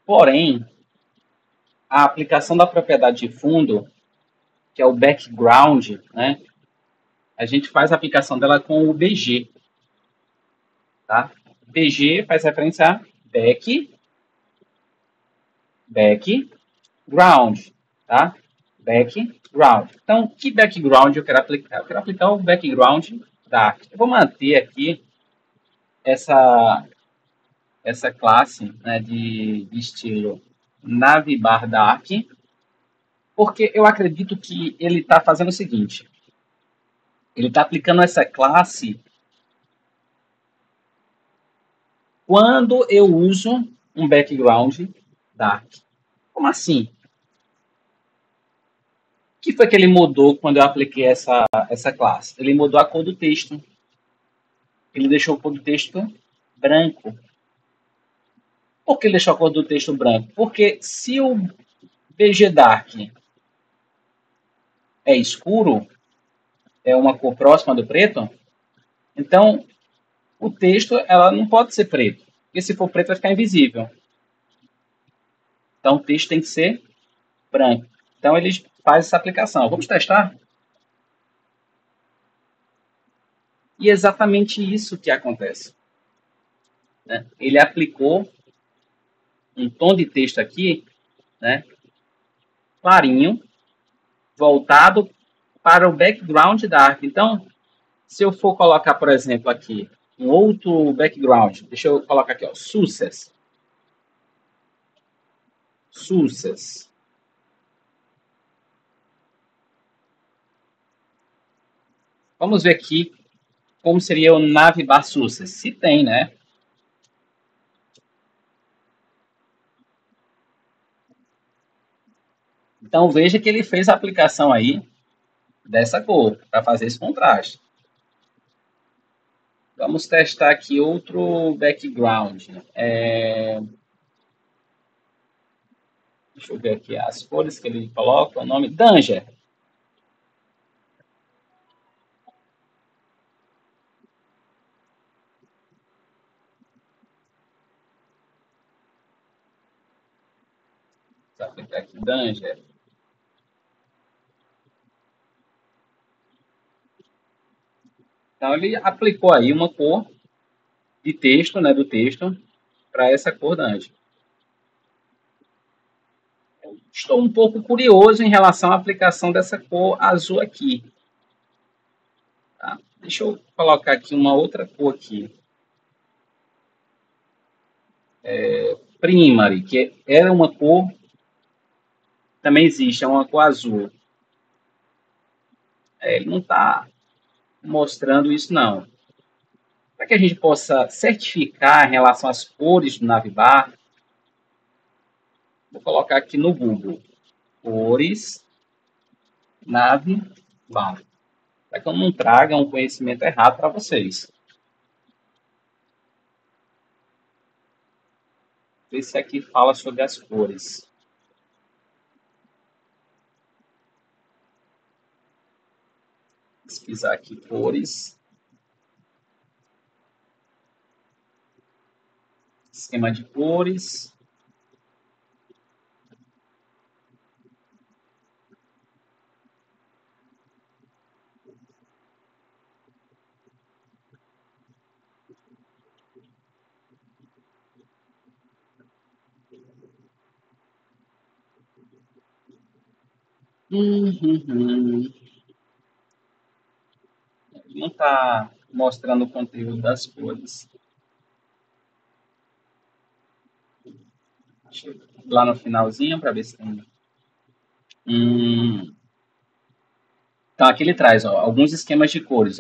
Porém, a aplicação da propriedade de fundo, que é o background, né? A gente faz a aplicação dela com o BG, tá? BG faz referência a background, tá? Background. Então, que background eu quero aplicar? Eu quero aplicar o background dark. Eu vou manter aqui essa classe, né, de estilo Navbar Dark, porque eu acredito que ele está fazendo o seguinte. Ele está aplicando essa classe quando eu uso um background dark. Como assim? O que foi que ele mudou quando eu apliquei essa classe? Ele mudou a cor do texto. Ele deixou a cor do texto branco. Por que ele deixou a cor do texto branco? Porque se o BG Dark é escuro, é uma cor próxima do preto, então o texto ela não pode ser preto. Porque se for preto vai ficar invisível. Então o texto tem que ser branco. Então ele faz essa aplicação. Vamos testar? E é exatamente isso que acontece. Né? Ele aplicou um tom de texto aqui, né, clarinho, voltado para o background dark. Então, se eu for colocar, por exemplo, aqui um outro background, deixa eu colocar aqui, ó, Success. Success. Vamos ver aqui como seria o Navbar Success. Se tem, né? Então veja que ele fez a aplicação aí dessa cor para fazer esse contraste. Vamos testar aqui outro background. Deixa eu ver aqui as cores que ele coloca. O nome Danger. Vou aplicar aqui Danger. Então ele aplicou aí uma cor de texto, né, do texto, para essa cor Danger. Estou um pouco curioso em relação à aplicação dessa cor azul aqui. Tá? Deixa eu colocar aqui uma outra cor aqui. Primary, que era uma cor, também existe, é uma cor azul. Ele não está mostrando isso, não. Para que a gente possa certificar em relação às cores do Navbar, vou colocar aqui no Google. Cores Navbar. para que eu não traga um conhecimento errado para vocês. Esse aqui fala sobre as cores. Pesquisar aqui cores. Esquema de cores. Não está mostrando o conteúdo das cores. Deixa eu ir lá no finalzinho para ver se tem. Então aqui ele traz alguns esquemas de cores.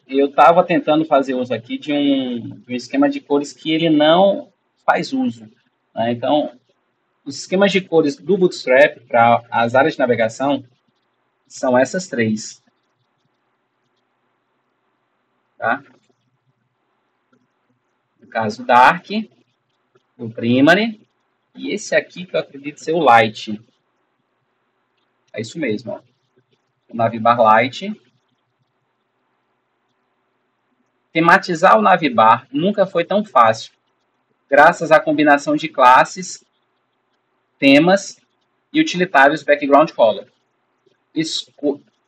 Eu estava tentando fazer uso aqui de um esquema de cores que ele não faz uso. Né? Então, os esquemas de cores do Bootstrap para as áreas de navegação são essas três. Tá? No caso, o Dark, o Primary, e esse aqui que eu acredito ser o Light. É isso mesmo. Ó. O Navibar Light. Tematizar o Navibar nunca foi tão fácil, graças à combinação de classes, temas e utilitários background color.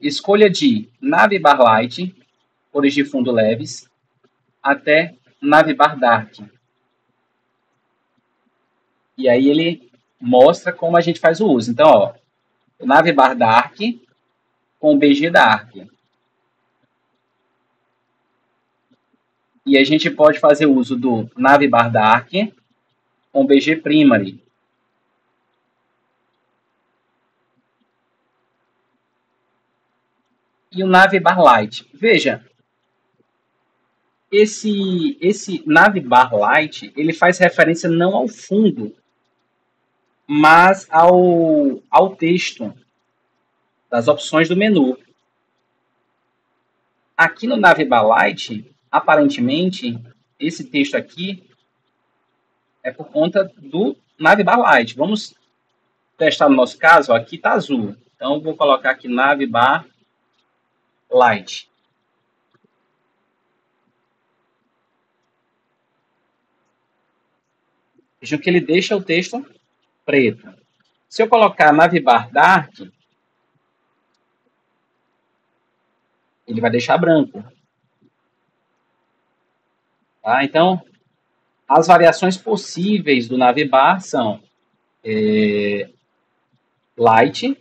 Escolha de Navibar Light, cores de fundo leves, até Navibar Dark. E aí ele mostra como a gente faz o uso. Então, ó, o Navibar Dark com o BG Dark. E a gente pode fazer uso do Navibar Dark com o BG Primary. E o Navibar Light. Veja, esse Navibar Light, ele faz referência não ao fundo, mas ao texto das opções do menu. Aqui no Navibar Light, aparentemente, esse texto aqui é por conta do Navibar Light. Vamos testar no nosso caso, ó, aqui está azul. Então, eu vou colocar aqui Navibar Light. Veja que ele deixa o texto preto. Se eu colocar Navibar Dark, ele vai deixar branco. Tá? Então, as variações possíveis do Navibar são Light.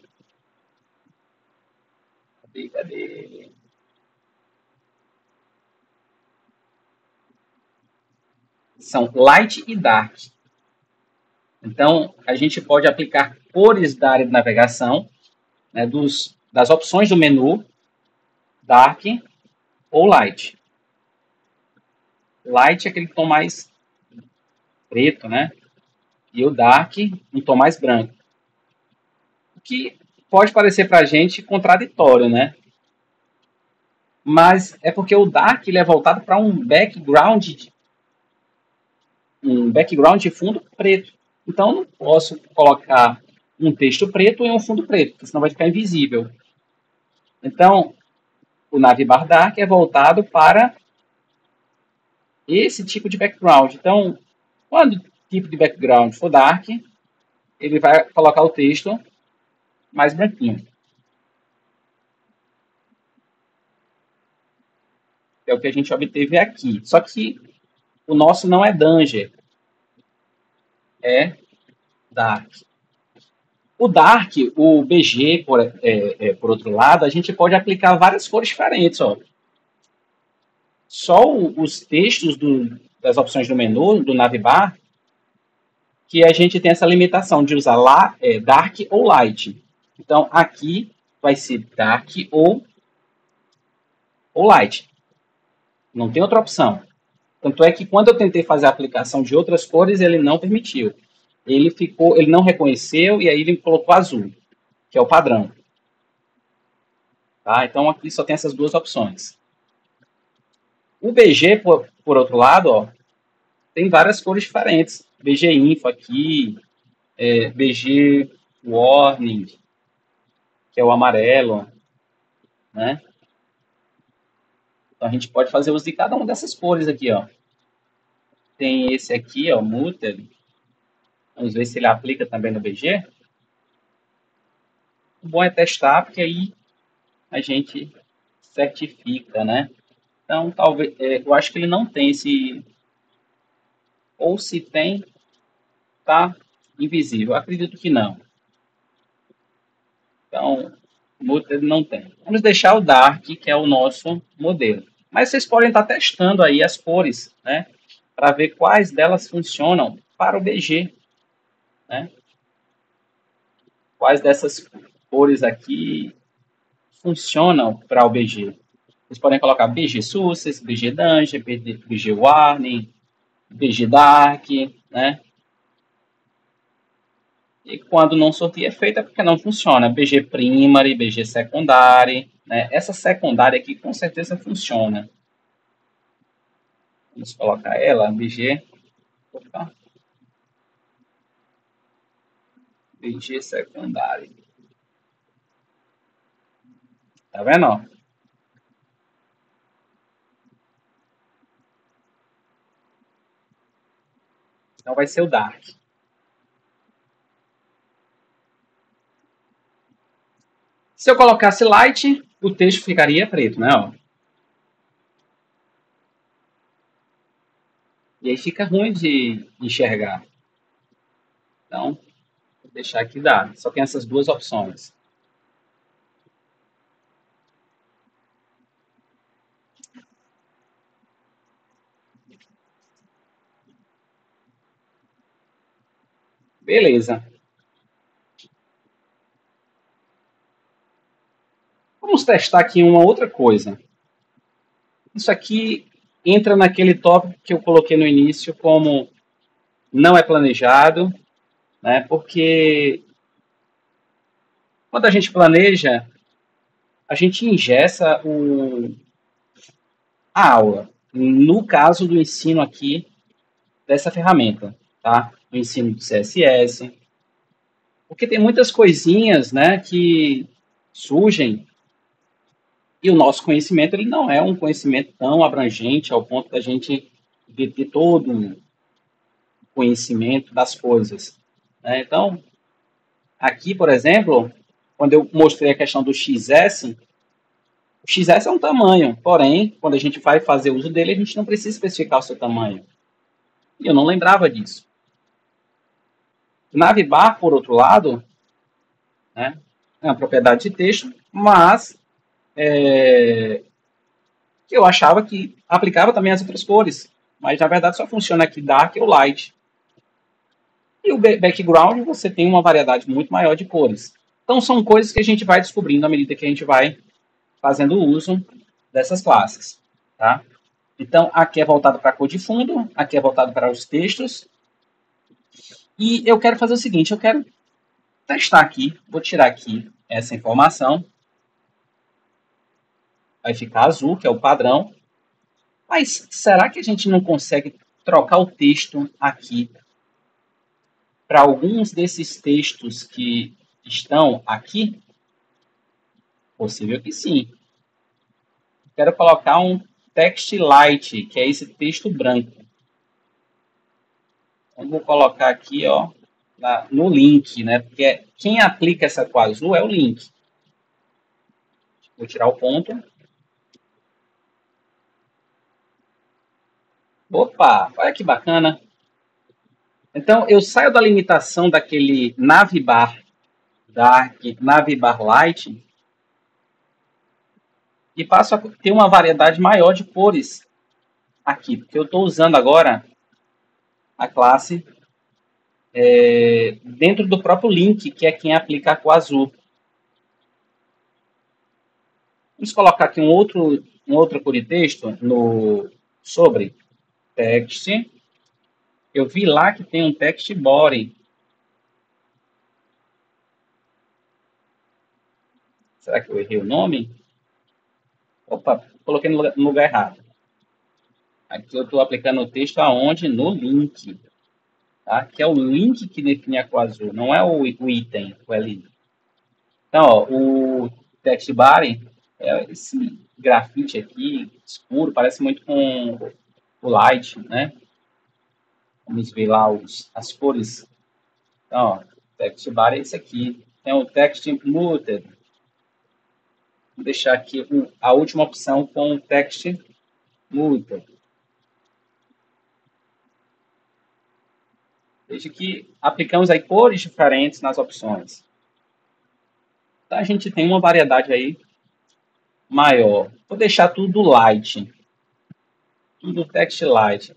Cadê? São Light e Dark. Então, a gente pode aplicar cores da área de navegação, né, das opções do menu, Dark ou Light. Light é aquele tom mais preto, né? E o Dark, um tom mais branco. O que pode parecer para a gente contraditório, né? Mas é porque o Dark ele é voltado para um background de fundo preto. Então, eu não posso colocar um texto preto em um fundo preto, porque senão vai ficar invisível. Então, o Navibar Dark é voltado para esse tipo de background. Então, quando o tipo de background for dark, ele vai colocar o texto mais branquinho. É o que a gente obteve aqui. Só que o nosso não é Danger. É Dark. O Dark, o BG, por outro lado, a gente pode aplicar várias cores diferentes. Ó. Só os textos das opções do menu, do Navibar, que a gente tem essa limitação de usar lá Dark ou Light. Então, aqui vai ser Dark ou Light. Não tem outra opção. Tanto é que quando eu tentei fazer a aplicação de outras cores, ele não permitiu. Ele não reconheceu e aí ele colocou azul, que é o padrão. Tá? Então, aqui só tem essas duas opções. O BG, por outro lado, ó, tem várias cores diferentes. BG Info aqui, BG Warning, que é o amarelo, né? Então, a gente pode fazer uso de cada uma dessas cores aqui, ó. Tem esse aqui, ó, Muted. Vamos ver se ele aplica também no BG. O bom é testar, porque aí a gente certifica, né? Então, talvez, eu acho que ele não tem esse, ou se tem, tá invisível. Acredito que não. Então, Muted não tem. Vamos deixar o Dark, que é o nosso modelo. Mas vocês podem estar testando aí as cores, né? Para ver quais delas funcionam para o BG, né? Quais dessas cores aqui funcionam para o BG. Vocês podem colocar BG Success, BG Dungeon, BG Warning, BG Dark, né? E quando não sorteio é feito é porque não funciona. BG Primary, BG Secondary, né? Essa secundária aqui com certeza funciona. Vamos colocar ela, BG. Opa, BG Secondary. Tá vendo? Ó? Então vai ser o Dark. Se eu colocasse Light, o texto ficaria preto, né? Ó. E aí fica ruim de enxergar. Então, vou deixar aqui Dark. Só tem essas duas opções. Beleza. Vamos testar aqui uma outra coisa. Isso aqui entra naquele tópico que eu coloquei no início como não é planejado, né? Porque quando a gente planeja, a gente ingessa a aula. No caso do ensino aqui dessa ferramenta, tá? Do ensino do CSS, porque tem muitas coisinhas, né, que surgem e o nosso conhecimento ele não é um conhecimento tão abrangente ao ponto da gente ter todo um conhecimento das coisas, né? Então, aqui, por exemplo, quando eu mostrei a questão do XS, o XS é um tamanho, porém, quando a gente vai fazer uso dele, a gente não precisa especificar o seu tamanho. E eu não lembrava disso. Navbar, por outro lado, né, é uma propriedade de texto, mas que eu achava que aplicava também às outras cores. Mas, na verdade, só funciona aqui Dark ou Light. E o background, você tem uma variedade muito maior de cores. Então, são coisas que a gente vai descobrindo à medida que a gente vai fazendo uso dessas classes. Tá? Então, aqui é voltado para a cor de fundo, aqui é voltado para os textos. E eu quero fazer o seguinte, eu quero testar aqui, vou tirar aqui essa informação. Vai ficar azul, que é o padrão. Mas será que a gente não consegue trocar o texto aqui para alguns desses textos que estão aqui? Possível que sim. Quero colocar um text light, que é esse texto branco. Então, vou colocar aqui, ó, no link, né? Porque quem aplica essa cor azul é o link. Vou tirar o ponto. Opa, olha que bacana. Então, eu saio da limitação daquele Navbar Dark, Navbar Light e passo a ter uma variedade maior de cores aqui, porque eu estou usando agora a classe dentro do próprio link, que é quem aplica a cor azul. Vamos colocar aqui um outro cor de texto sobre text. Eu vi lá que tem um text body. Será que eu errei o nome? Opa, coloquei no lugar errado. Aqui eu estou aplicando o texto aonde? No link, tá? Que é o link que define a cor azul, não é o item, o link. Então, ó, o text bar é esse grafite aqui, escuro, parece muito com o light, né? Vamos ver lá as cores. Então, ó, text bar é esse aqui. Tem o text muted. Vou deixar aqui a última opção com o text muted. Veja que aplicamos aí cores diferentes nas opções. Então, a gente tem uma variedade aí maior. Vou deixar tudo light. Tudo text light.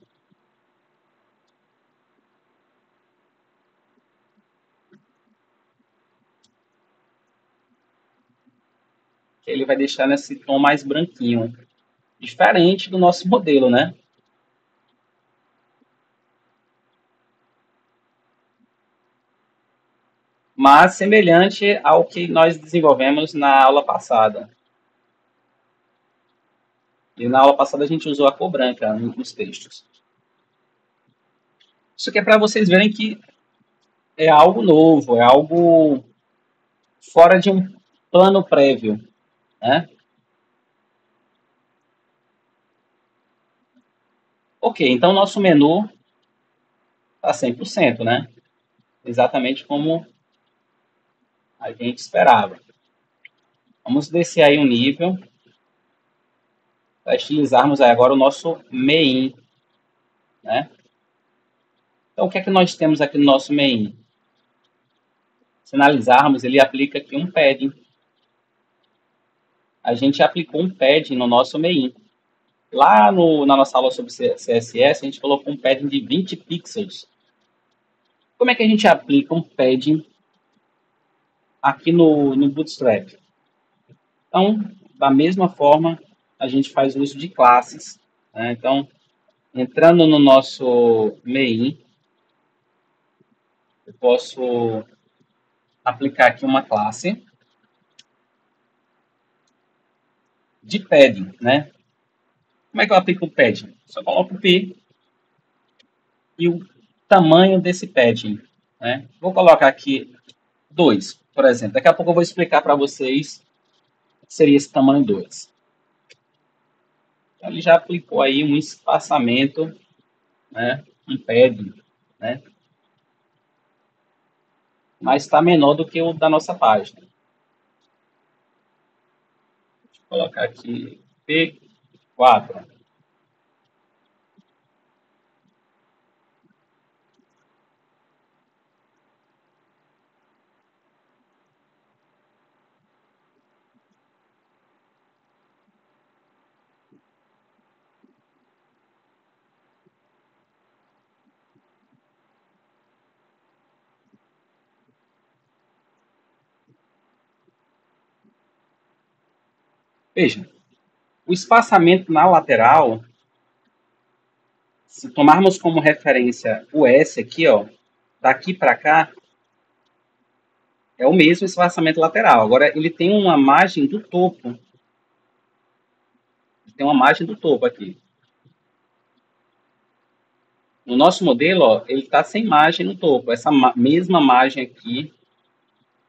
Que ele vai deixar nesse tom mais branquinho. Diferente do nosso modelo, né? Mas semelhante ao que nós desenvolvemos na aula passada. E na aula passada a gente usou a cor branca nos textos. Isso aqui é para vocês verem que é algo novo, é algo fora de um plano prévio, né? Ok, então nosso menu está 100%, né? Exatamente como a gente esperava. Vamos descer aí um nível para estilizarmos aí agora o nosso main, né? Então, o que é que nós temos aqui no nosso main? Se analisarmos, ele aplica aqui um padding. A gente aplicou um padding no nosso main. Lá na nossa aula sobre CSS, a gente colocou um padding de 20 pixels. Como é que a gente aplica um padding aqui no Bootstrap? Então, da mesma forma, a gente faz uso de classes, né? Então, entrando no nosso main, eu posso aplicar aqui uma classe de padding, né? Como é que eu aplico o padding? Só coloco o p e o tamanho desse padding, né? Vou colocar aqui 2, por exemplo. Daqui a pouco eu vou explicar para vocês o que seria esse tamanho 2. Então, ele já aplicou aí um espaçamento, né? Um padding, né? Mas está menor do que o da nossa página. Deixa eu colocar aqui P4. Veja, o espaçamento na lateral, se tomarmos como referência o S aqui, ó, daqui para cá, é o mesmo espaçamento lateral. Agora, ele tem uma margem do topo. Tem uma margem do topo aqui. No nosso modelo, ó, ele está sem margem no topo. Essa mesma margem aqui,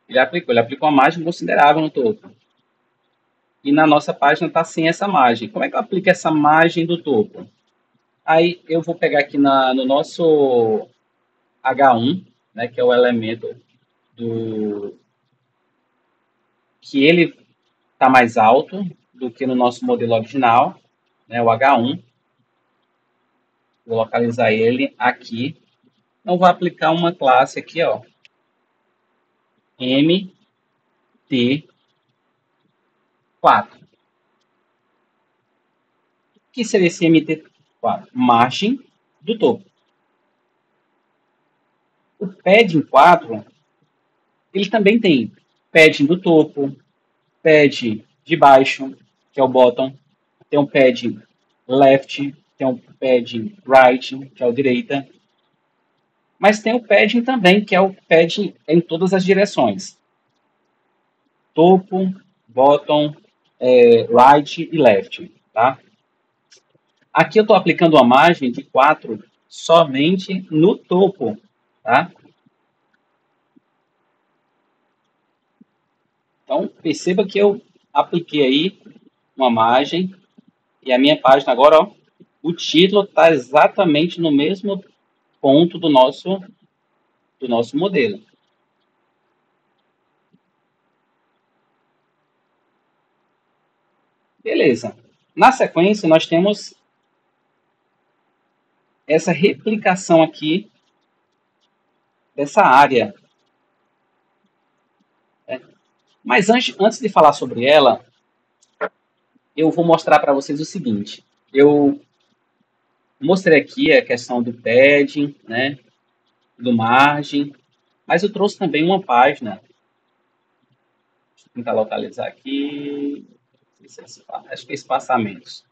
ele aplicou uma margem considerável no topo. E na nossa página está sem essa margem. Como é que eu aplico essa margem do topo? Aí eu vou pegar aqui no nosso H1, né, que é o elemento do que ele está mais alto do que no nosso modelo original, né, o H1. Vou localizar ele aqui. Então, vou aplicar uma classe aqui, ó, MT4. O que seria esse MT4? Margem do topo. O padding 4, ele também tem padding do topo, pad de baixo, que é o bottom, tem um pad left, tem um pad right, que é o direita, mas tem o padding também, que é o padding em todas as direções. Topo, bottom, right e left, tá? Aqui eu estou aplicando uma margem de 4 somente no topo, tá? Então, perceba que eu apliquei aí uma margem e a minha página agora, ó, o título está exatamente no mesmo ponto do nosso modelo. Beleza. Na sequência, nós temos essa replicação aqui dessa área. Né? Mas antes de falar sobre ela, eu vou mostrar para vocês o seguinte. Eu mostrei aqui a questão do padding, né, do margem, mas eu trouxe também uma página. Deixa eu tentar localizar aqui. Acho que é espaçamentos.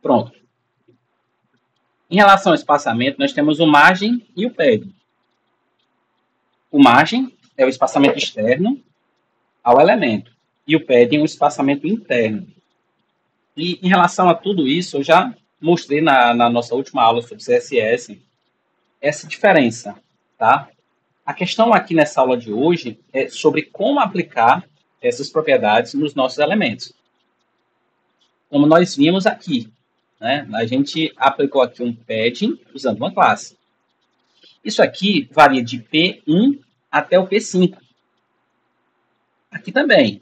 Pronto. Em relação ao espaçamento, nós temos o margem e o padding. O margem é o espaçamento externo ao elemento e o padding é o espaçamento interno. E em relação a tudo isso, eu já mostrei na nossa última aula sobre CSS essa diferença, tá? A questão aqui nessa aula de hoje é sobre como aplicar essas propriedades nos nossos elementos. Como nós vimos aqui, né? A gente aplicou aqui um padding usando uma classe. Isso aqui varia de P1 até o P5. Aqui também,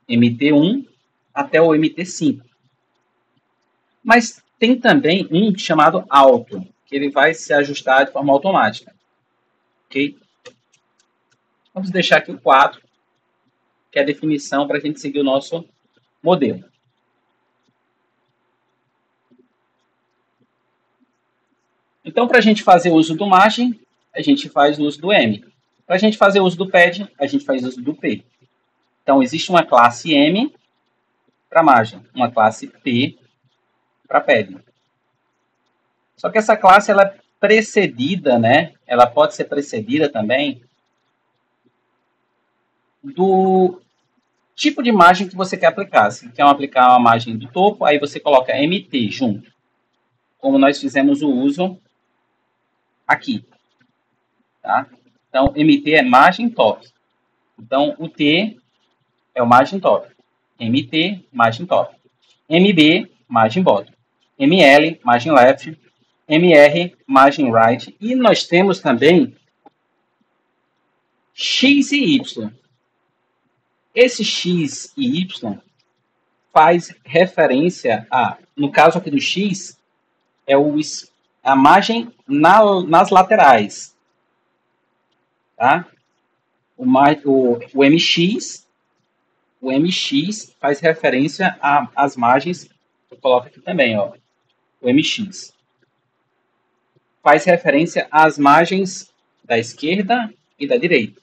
MT1 até o MT5. Mas tem também um chamado auto, que ele vai se ajustar de forma automática. Ok? Vamos deixar aqui o 4, que é a definição para a gente seguir o nosso modelo. Então, para a gente fazer uso do margem, a gente faz uso do M. Para a gente fazer uso do pad, a gente faz uso do P. Então, existe uma classe M para margem, uma classe P para pad. Só que essa classe ela é precedida, né? Ela pode ser precedida também do tipo de margem que você quer aplicar. Se quer aplicar uma margem do topo, aí você coloca MT junto, como nós fizemos o uso aqui. Tá? Então, MT é margem top. Então, o T é o margem top. MT, margem top. MB, margem bottom. ML, margem left. MR, margem right. E nós temos também X e Y. Esse X e Y faz referência a, no caso aqui do X, é a margem nas laterais. Tá? O MX, faz referência às margens, eu coloco aqui também, ó, o MX. Faz referência às margens da esquerda e da direita.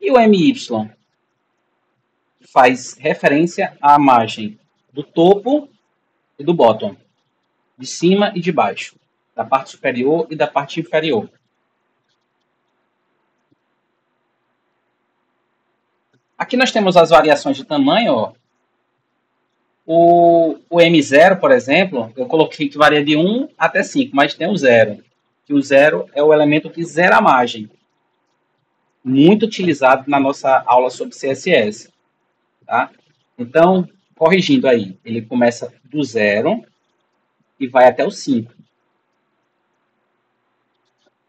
E o MY faz referência à margem do topo e do bottom, de cima e de baixo, da parte superior e da parte inferior. Aqui nós temos as variações de tamanho. Ó. O M0, por exemplo, eu coloquei que varia de 1 até 5, mas tem o 0. Que o 0 é o elemento que zera a margem. Muito utilizado na nossa aula sobre CSS. Tá? Então, corrigindo aí, ele começa do 0 e vai até o 5.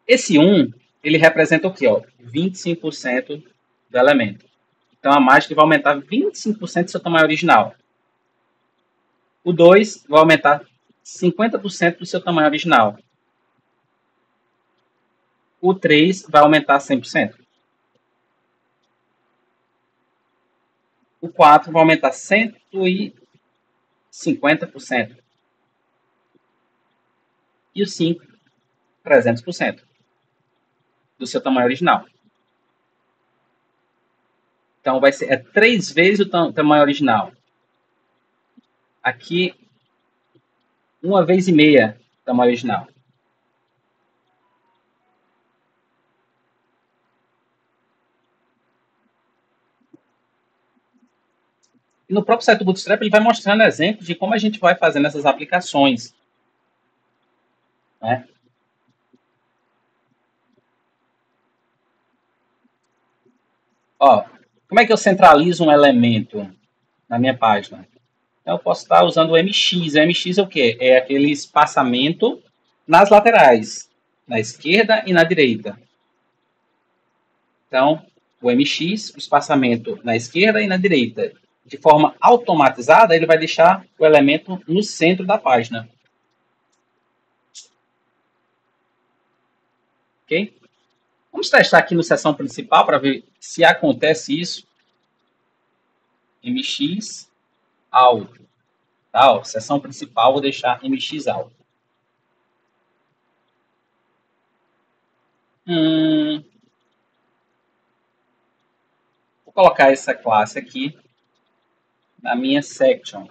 Esse 1, ele representa o quê? Ó? 25% do elemento. Então, a margem vai aumentar 25% do seu tamanho original. O 2 vai aumentar 50% do seu tamanho original. O 3 vai aumentar 100%. O 4 vai aumentar 150%. E o 5, 300% do seu tamanho original. Então, vai ser 3 vezes o tamanho original. Aqui, 1 vez e meia o tamanho original. E no próprio site do Bootstrap ele vai mostrando exemplos de como a gente vai fazendo essas aplicações, né? Ó, como é que eu centralizo um elemento na minha página? Então, eu posso estar usando o MX. O MX é o quê? É aquele espaçamento nas laterais, na esquerda e na direita. Então, o MX, o espaçamento na esquerda e na direita. De forma automatizada, ele vai deixar o elemento no centro da página. Ok? Vamos testar aqui no seção principal para ver se acontece isso. MX alto. Tá, ó, seção principal, vou deixar MX alto. Vou colocar essa classe aqui na minha section.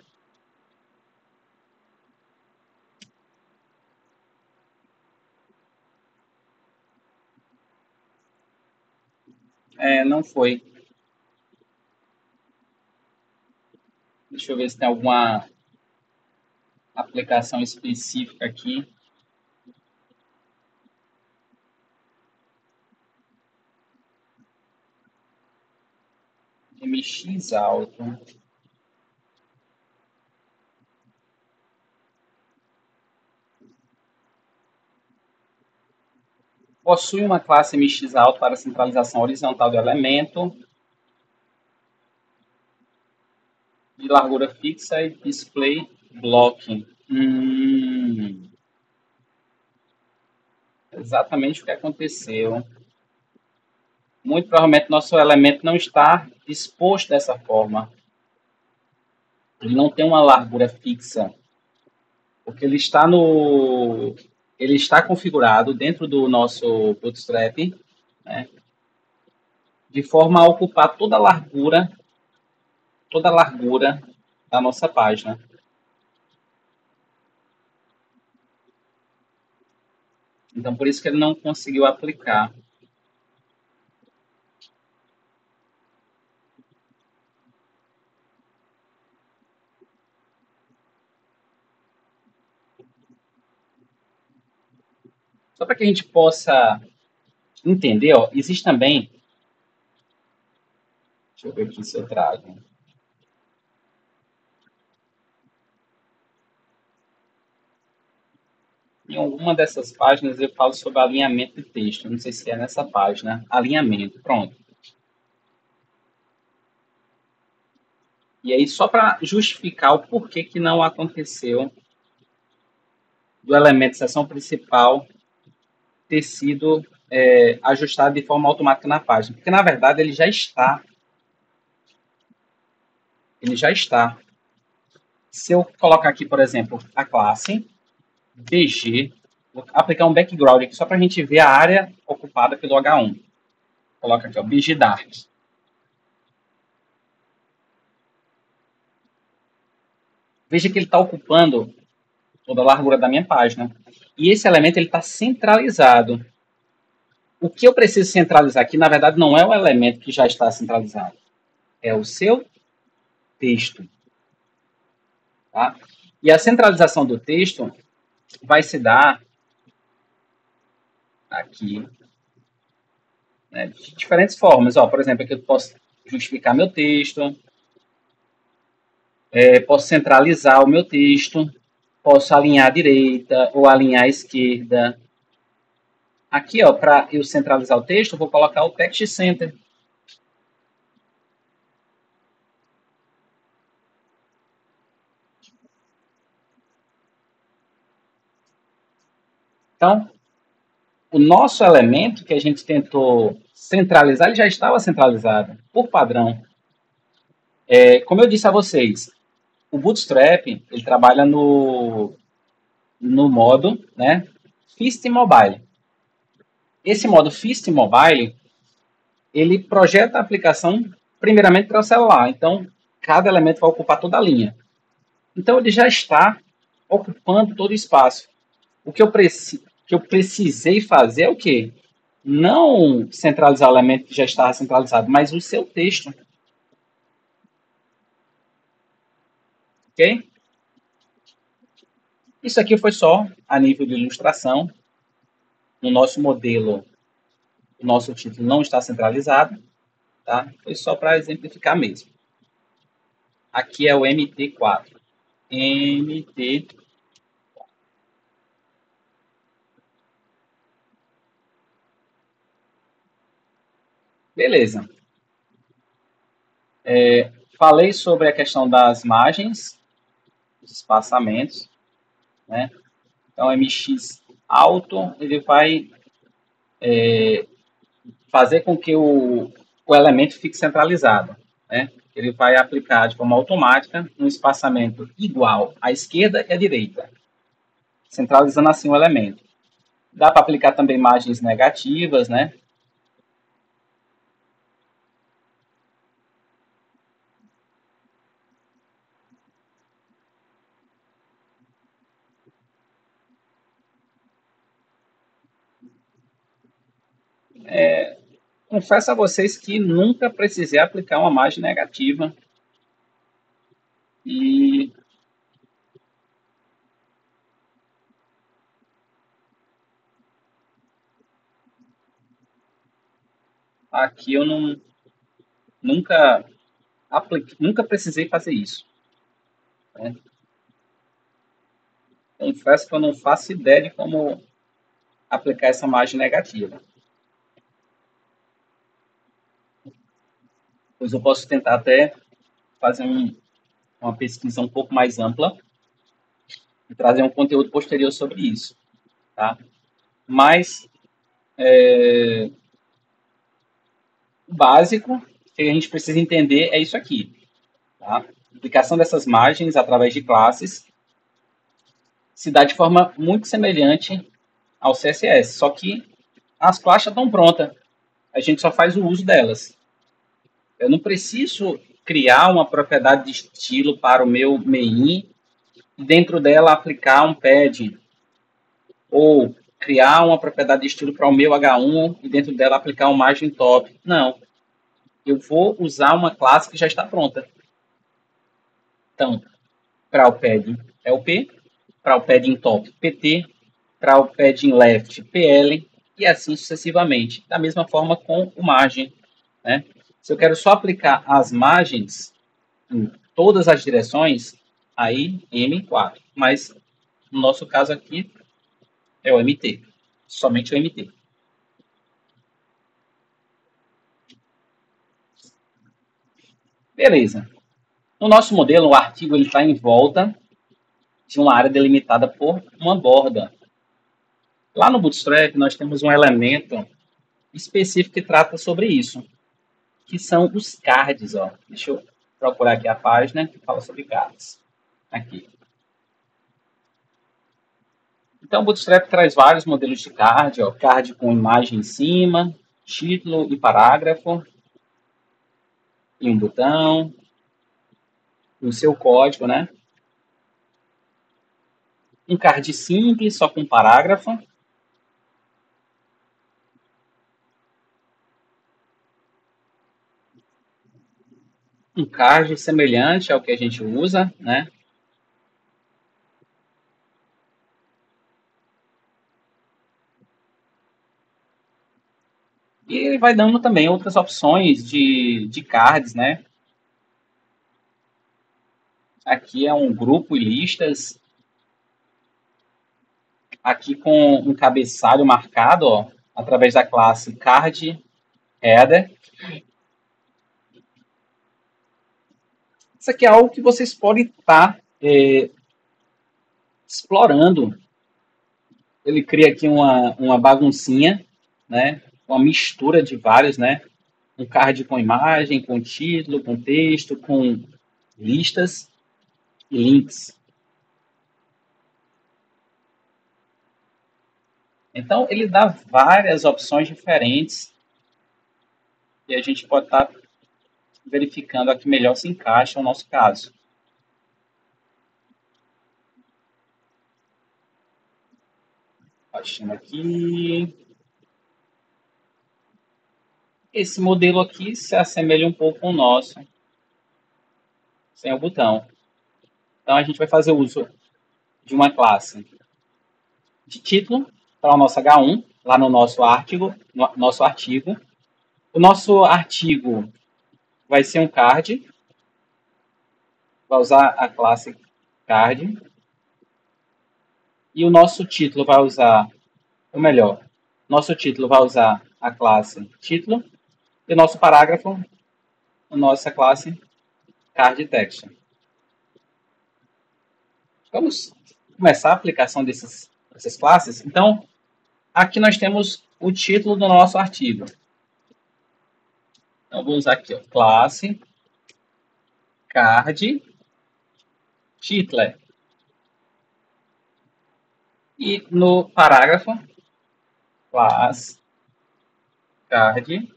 Não foi. Deixa eu ver se tem alguma aplicação específica aqui. MX alto. Possui uma classe MX alto para centralização horizontal do elemento. De largura fixa e display blocking. Exatamente o que aconteceu. Muito provavelmente nosso elemento não está exposto dessa forma. Ele não tem uma largura fixa, porque ele está configurado dentro do nosso Bootstrap, né, de forma a ocupar toda a largura da nossa página. Então, por isso que ele não conseguiu aplicar. Só para que a gente possa entender, ó, existe também. Deixa eu ver aqui se eu trago. Em alguma dessas páginas eu falo sobre alinhamento de texto. Não sei se é nessa página. Alinhamento, pronto. E aí, só para justificar o porquê que não aconteceu do elemento seção principal ter sido ajustado de forma automática na página. Porque, na verdade, ele já está. Ele já está. Se eu colocar aqui, por exemplo, a classe BG, vou aplicar um background aqui só para a gente ver a área ocupada pelo H1. Coloca aqui, ó, BG Dark. Veja que ele está ocupando toda a largura da minha página. E esse elemento está centralizado. O que eu preciso centralizar aqui, na verdade, não é o elemento que já está centralizado. É o seu texto. Tá? E a centralização do texto vai se dar aqui, né, de diferentes formas. Ó, por exemplo, aqui eu posso justificar meu texto, posso centralizar o meu texto, posso alinhar à direita ou alinhar à esquerda. Aqui, ó, para eu centralizar o texto, eu vou colocar o Text Center. Então, o nosso elemento que a gente tentou centralizar, ele já estava centralizado, por padrão. Como eu disse a vocês, o Bootstrap, ele trabalha no modo, né, Fist Mobile. Esse modo Fist Mobile, ele projeta a aplicação primeiramente para o celular. Então, cada elemento vai ocupar toda a linha. Então, ele já está ocupando todo o espaço. O que eu precisei fazer é o quê? Não centralizar o elemento que já estava centralizado, mas o seu texto. Ok? Isso aqui foi só a nível de ilustração. No nosso modelo, o nosso título não está centralizado, tá? Foi só para exemplificar mesmo. Aqui é o MT4. MT. Beleza. Falei sobre a questão das margens, dos espaçamentos, né? Então, MX alto, ele vai fazer com que o elemento fique centralizado, né? Ele vai aplicar de forma automática um espaçamento igual à esquerda e à direita, centralizando assim o elemento. Dá para aplicar também margens negativas, né? Confesso a vocês que nunca precisei aplicar uma margem negativa e aqui eu nunca nunca precisei fazer isso, né? Confesso que eu não faço ideia de como aplicar essa margem negativa. Pois eu posso tentar até fazer uma pesquisa um pouco mais ampla e trazer um conteúdo posterior sobre isso, tá? Mas o básico que a gente precisa entender é isso aqui, tá? A aplicação dessas margens através de classes se dá de forma muito semelhante ao CSS, só que as classes estão prontas, a gente só faz o uso delas. Eu não preciso criar uma propriedade de estilo para o meu main e dentro dela aplicar um pad, ou criar uma propriedade de estilo para o meu H1 e dentro dela aplicar um margin top. Não, eu vou usar uma classe que já está pronta. Então, para o padding LP, para o padding top PT, para o padding left PL e assim sucessivamente. Da mesma forma com o margem, né? Se eu quero só aplicar as margens em todas as direções, aí M4. Mas no nosso caso aqui é o MT, somente o MT. Beleza. No nosso modelo, o artigo está em volta de uma área delimitada por uma borda. Lá no Bootstrap, nós temos um elemento específico que trata sobre isso, que são os cards. Ó. Deixa eu procurar aqui a página que fala sobre cards. Aqui. Então, o Bootstrap traz vários modelos de card. Ó. Card com imagem em cima, título e parágrafo, e um botão, e o seu código, né? Um card simples, só com parágrafo. Um card semelhante ao que a gente usa, né? E ele vai dando também outras opções de cards, né? Aqui é um grupo e listas. Aqui com um cabeçalho marcado, ó, através da classe card header. Isso aqui é algo que vocês podem estar explorando. Ele cria aqui uma baguncinha, né? Uma mistura de vários, né? Um card com imagem, com título, com texto, com listas e links. Então, ele dá várias opções diferentes e a gente pode estar verificando a que melhor se encaixa o nosso caso. Baixando aqui. Esse modelo aqui se assemelha um pouco com o nosso, sem o botão. Então, a gente vai fazer uso de uma classe de título para o nosso H1, lá no nosso artigo. O nosso artigo vai ser um card, vai usar a classe card, e o nosso título vai usar, ou melhor, nosso título vai usar a classe título, e o nosso parágrafo, a nossa classe card text. Vamos começar a aplicação dessas classes. Então, aqui nós temos o título do nosso artigo. Então, vou usar aqui, ó, classe card title. E no parágrafo, classe card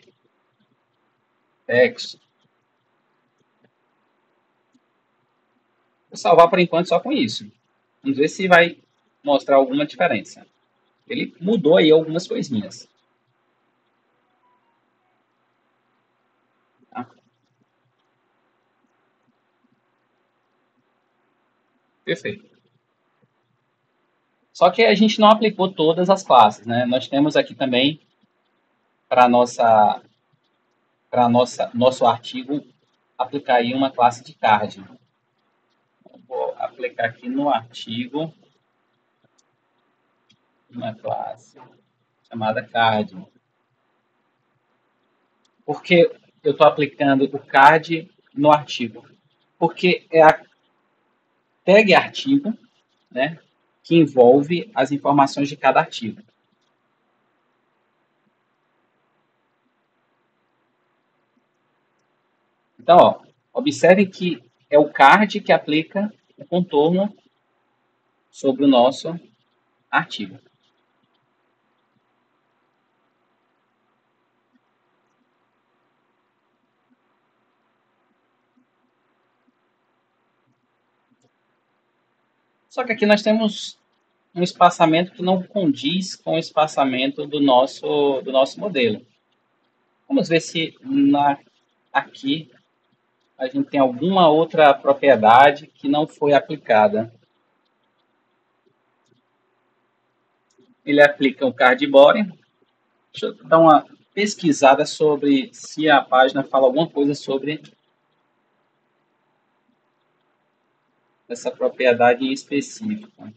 text. Vou salvar por enquanto só com isso. Vamos ver se vai mostrar alguma diferença. Ele mudou aí algumas coisinhas. Tá? Perfeito. Só que a gente não aplicou todas as classes, né? Nós temos aqui também para nosso artigo aplicar aí uma classe de card. Vou aplicar aqui no artigo uma classe chamada card. Por que eu estou aplicando o card no artigo? Porque é a tag artigo, né, que envolve as informações de cada artigo. Então, ó, observem que é o card que aplica o contorno sobre o nosso artigo. Só que aqui nós temos um espaçamento que não condiz com o espaçamento do nosso modelo. Vamos ver se aqui a gente tem alguma outra propriedade que não foi aplicada. Ele aplica o card body. Deixa eu dar uma pesquisada sobre se a página fala alguma coisa sobre essa propriedade em específico.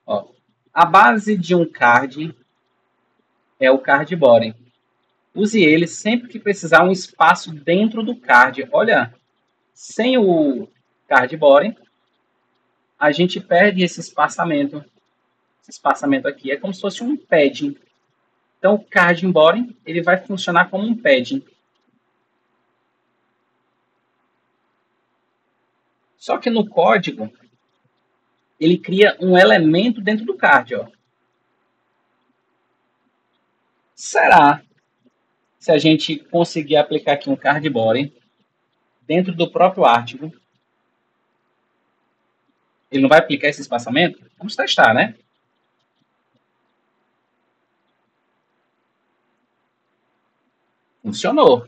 Ó, a base de um card é o card body. Use ele sempre que precisar um espaço dentro do card. Olha, sem o card body, a gente perde esse espaçamento. Esse espaçamento aqui é como se fosse um padding. Então, o card body ele vai funcionar como um padding. Só que no código, ele cria um elemento dentro do card. Ó. Será se a gente conseguir aplicar aqui um card body dentro do próprio artigo, ele não vai aplicar esse espaçamento? Vamos testar, né? Funcionou.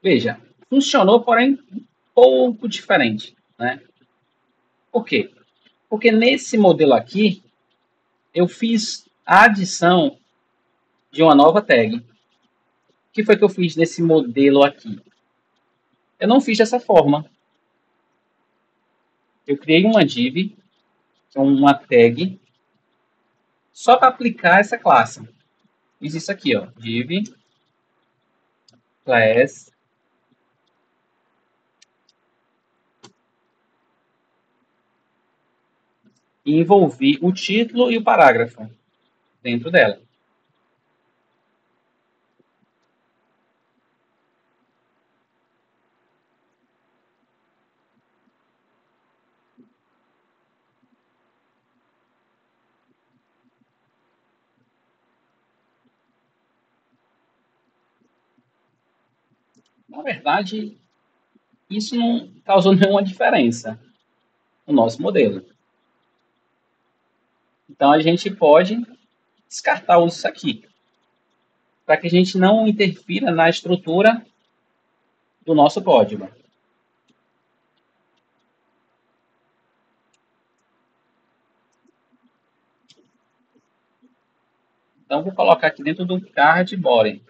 Veja, funcionou, porém um pouco diferente, né? Por quê? Porque nesse modelo aqui, eu fiz a adição de uma nova tag. O que foi que eu fiz nesse modelo aqui? Eu não fiz dessa forma. Eu criei uma div, uma tag, só para aplicar essa classe. Fiz isso aqui, ó, div class e envolvi o título e o parágrafo dentro dela. Na verdade, isso não causou nenhuma diferença no nosso modelo. Então, a gente pode descartar isso aqui, para que a gente não interfira na estrutura do nosso código. Então, vou colocar aqui dentro do card body.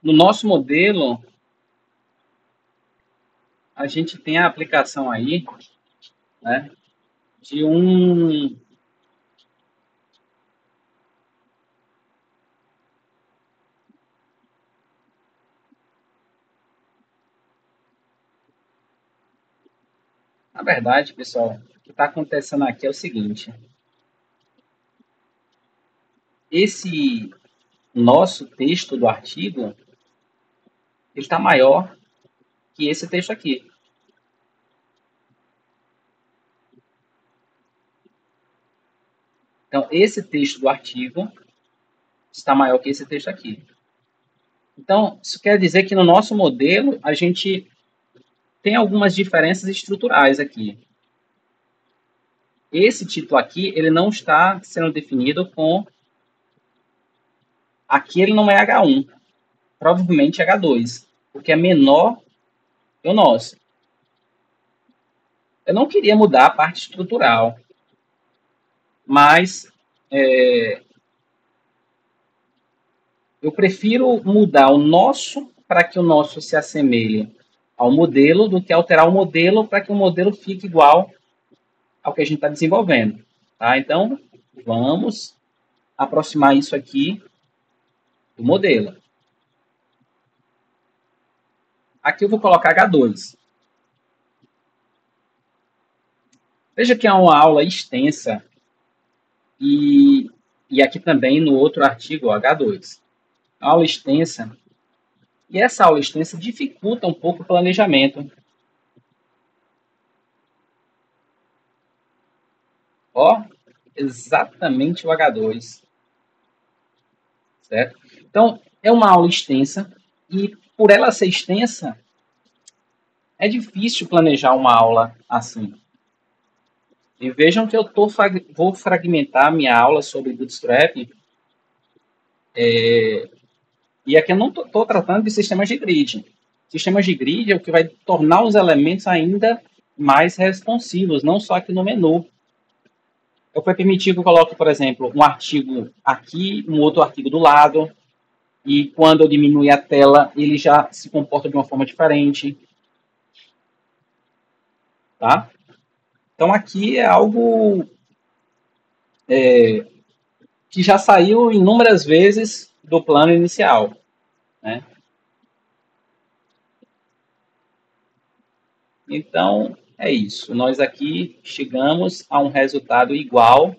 No nosso modelo, a gente tem a aplicação aí, né, de um... Na verdade, pessoal, o que está acontecendo aqui é o seguinte. Esse nosso texto do artigo, ele está maior que esse texto aqui. Então, esse texto do artigo está maior que esse texto aqui. Então, isso quer dizer que no nosso modelo, a gente tem algumas diferenças estruturais aqui. Esse título aqui, ele não está sendo definido com... Aqui ele não é H1, provavelmente H2, porque é menor que o nosso. Eu não queria mudar a parte estrutural, mas eu prefiro mudar o nosso para que o nosso se assemelhe ao modelo do que alterar o modelo para que o modelo fique igual ao que a gente está desenvolvendo. Tá? Então, vamos aproximar isso aqui do modelo. Aqui eu vou colocar H2. Veja que é uma aula extensa e aqui também no outro artigo, H2. Aula extensa. E essa aula extensa dificulta um pouco o planejamento. Ó, exatamente o H2. Certo? Então, é uma aula extensa e por ela ser extensa, é difícil planejar uma aula assim. E vejam que eu vou fragmentar minha aula sobre Bootstrap. E aqui eu não estou tratando de sistemas de grid. Sistemas de grid é o que vai tornar os elementos ainda mais responsivos, não só aqui no menu. Eu vou permitir que eu coloque, por exemplo, um artigo aqui, um outro artigo do lado, e quando eu diminuir a tela, ele já se comporta de uma forma diferente. Tá? Então, aqui é algo que já saiu inúmeras vezes do plano inicial. Né? Então, é isso. Nós aqui chegamos a um resultado igual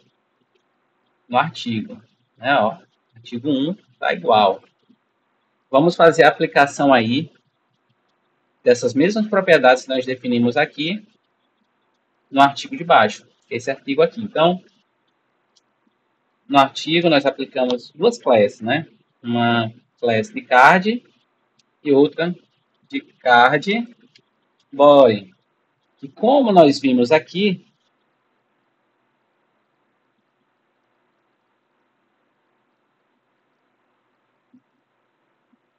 no artigo. Né? Ó, artigo 1 está igual. Vamos fazer a aplicação aí dessas mesmas propriedades que nós definimos aqui no artigo de baixo. Esse artigo aqui. Então, no artigo nós aplicamos duas classes, né? Uma classe de card e outra de card body. E como nós vimos aqui,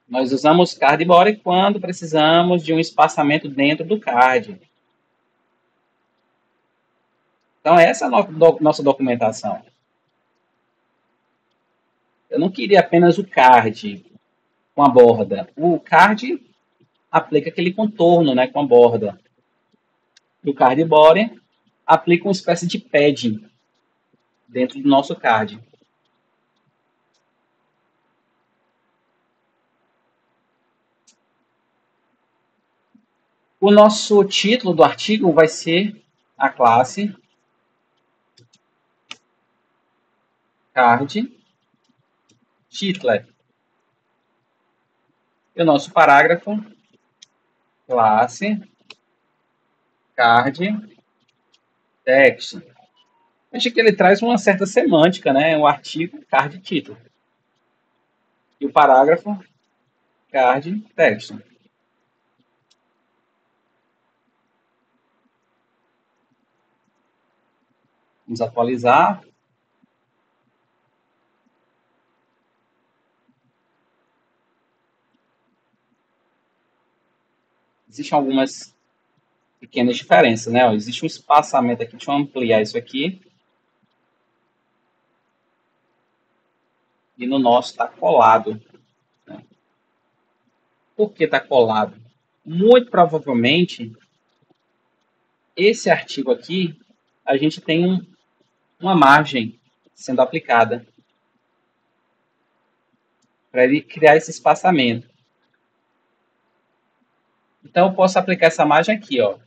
nós usamos card body quando precisamos de um espaçamento dentro do card. Então, essa é a nossa documentação. Eu não queria apenas o card com a borda. O card aplica aquele contorno, né, com a borda. E o card body aplica uma espécie de padding dentro do nosso card. O nosso título do artigo vai ser a classe card, título. E o nosso parágrafo, classe, card, text. Acho que ele traz uma certa semântica, né? O artigo, card, título. E o parágrafo, card, text. Vamos atualizar. Existem algumas pequenas diferenças, né? Existe um espaçamento aqui, deixa eu ampliar isso aqui. E no nosso está colado. Né? Por que está colado? Muito provavelmente, esse artigo aqui, a gente tem uma margem sendo aplicada para ele criar esse espaçamento. Então, eu posso aplicar essa margem aqui, ó.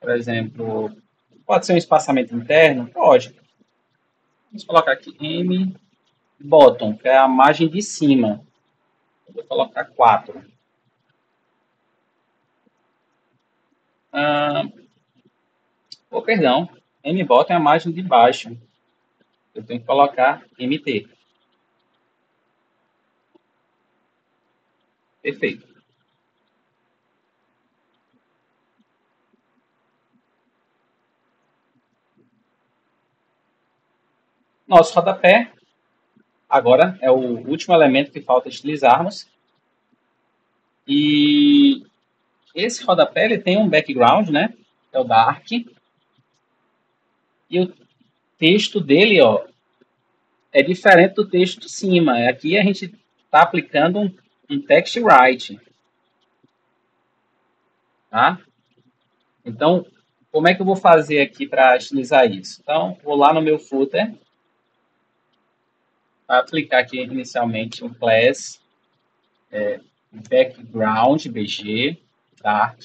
Por exemplo, pode ser um espaçamento interno? Pode. Vamos colocar aqui M bottom, que é a margem de cima. Eu vou colocar 4. Perdão. M bottom é a margem de baixo. Eu tenho que colocar MT. Perfeito. Nosso rodapé, agora, é o último elemento que falta utilizarmos. E esse rodapé ele tem um background, né? Que é o dark. E o texto dele, ó, é diferente do texto de cima. Aqui a gente está aplicando um text write. Tá? Então, como é que eu vou fazer aqui para estilizar isso? Então, vou lá no meu footer, aplicar aqui inicialmente um class background bg dark.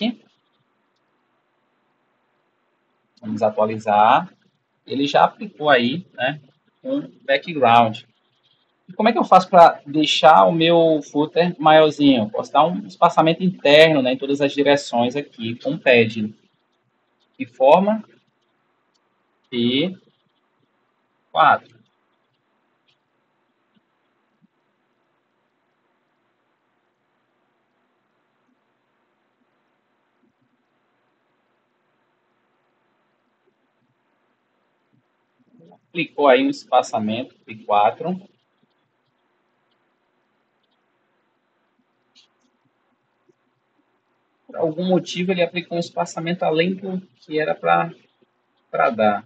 Vamos atualizar. Ele já aplicou aí, né, um background. E como é que eu faço para deixar o meu footer maiorzinho? Posso dar um espaçamento interno, né, em todas as direções aqui com pad. Que forma? P4. Aplicou aí um espaçamento P4. Por algum motivo ele aplicou um espaçamento além do que era para dar.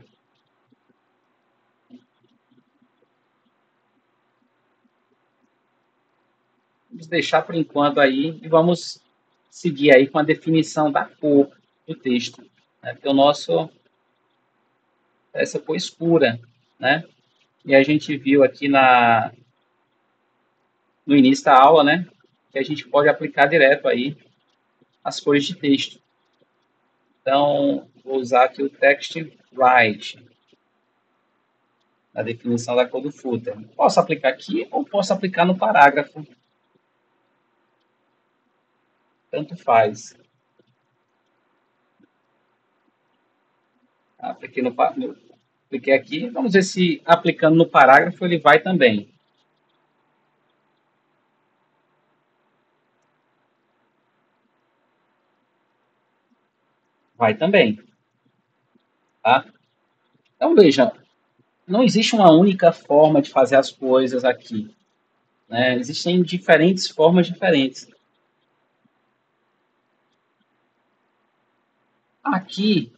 Vamos deixar por enquanto aí e vamos seguir aí com a definição da cor do texto. Né? Porque o nosso, essa cor escura, né? E a gente viu aqui no início da aula, né? Que a gente pode aplicar direto aí as cores de texto. Então, vou usar aqui o text right, na definição da cor do footer. Posso aplicar aqui ou posso aplicar no parágrafo. Tanto faz. Apliquei aqui. Vamos ver se aplicando no parágrafo ele vai também. Vai também. Tá? Então, veja, não existe uma única forma de fazer as coisas aqui. Né? Existem diferentes formas diferentes. Aqui,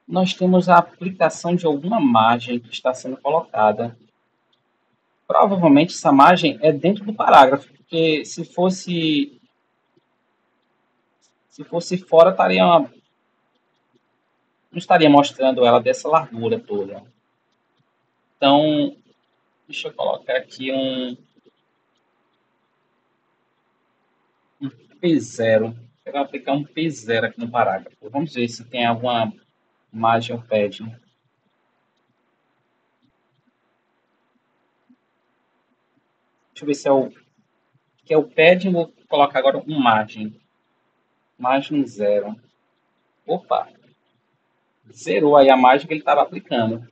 nós temos a aplicação de alguma margem que está sendo colocada. Provavelmente essa margem é dentro do parágrafo, porque se fosse fora, não estaria mostrando ela dessa largura toda. Então, deixa eu colocar aqui um P0. Quero aplicar um P0 aqui no parágrafo. Vamos ver se tem alguma margem ou padding. Deixa eu ver se é o que é o padding. Vou colocar agora um margem. Margem 0. Opa, zerou aí a margem que ele estava aplicando.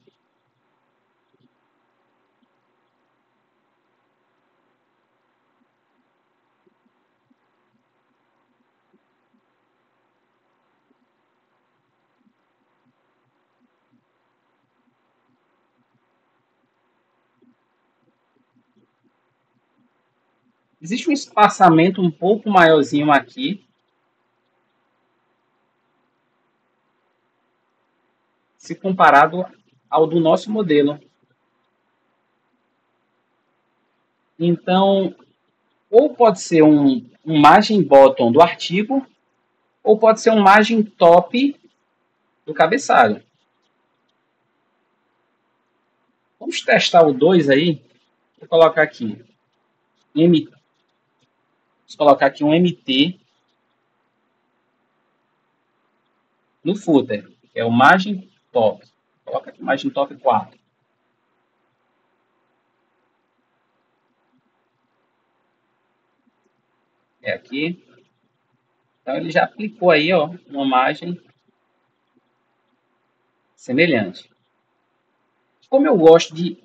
Existe um espaçamento um pouco maiorzinho aqui, se comparado ao do nosso modelo. Então, ou pode ser um margin bottom do artigo, ou pode ser um margin top do cabeçalho. Vamos testar o 2 aí. Vou colocar aqui. Vamos colocar aqui um MT no footer, que é o margin top. Coloca aqui margin top 4. É aqui. Então ele já aplicou aí, ó, uma margem semelhante. Como eu gosto de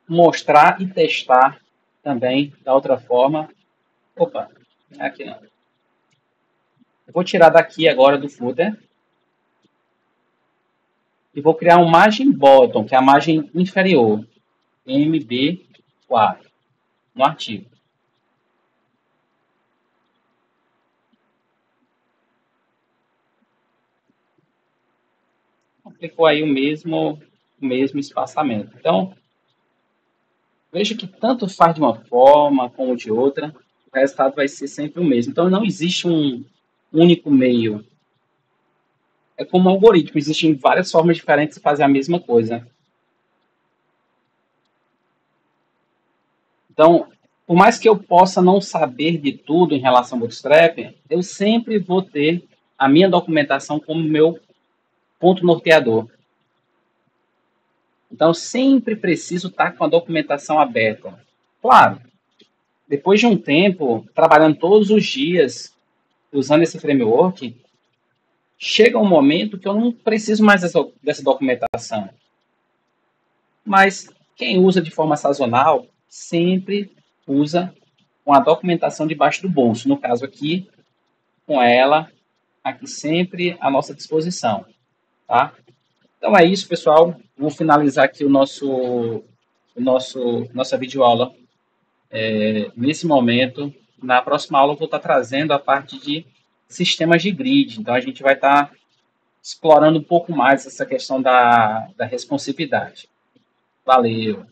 mostrar e testar também da outra forma. Opa, aqui não. Eu vou tirar daqui agora do footer e vou criar um margin bottom, que é a margem inferior, MB4, no artigo. Aplicou aí o mesmo espaçamento. Então, veja que tanto faz de uma forma como de outra, o resultado vai ser sempre o mesmo. Então, não existe um único meio. É como um algoritmo, existem várias formas diferentes de fazer a mesma coisa. Então, por mais que eu possa não saber de tudo em relação ao Bootstrap, eu sempre vou ter a minha documentação como meu ponto norteador. Então, eu sempre preciso estar com a documentação aberta. Claro, depois de um tempo, trabalhando todos os dias, usando esse framework, chega um momento que eu não preciso mais dessa documentação. Mas quem usa de forma sazonal, sempre usa com a documentação debaixo do bolso. No caso aqui, com ela aqui sempre à nossa disposição, tá? Então é isso, pessoal. Vou finalizar aqui nossa videoaula nesse momento. Na próxima aula eu vou estar trazendo a parte de sistemas de grid. Então a gente vai estar explorando um pouco mais essa questão da responsividade. Valeu!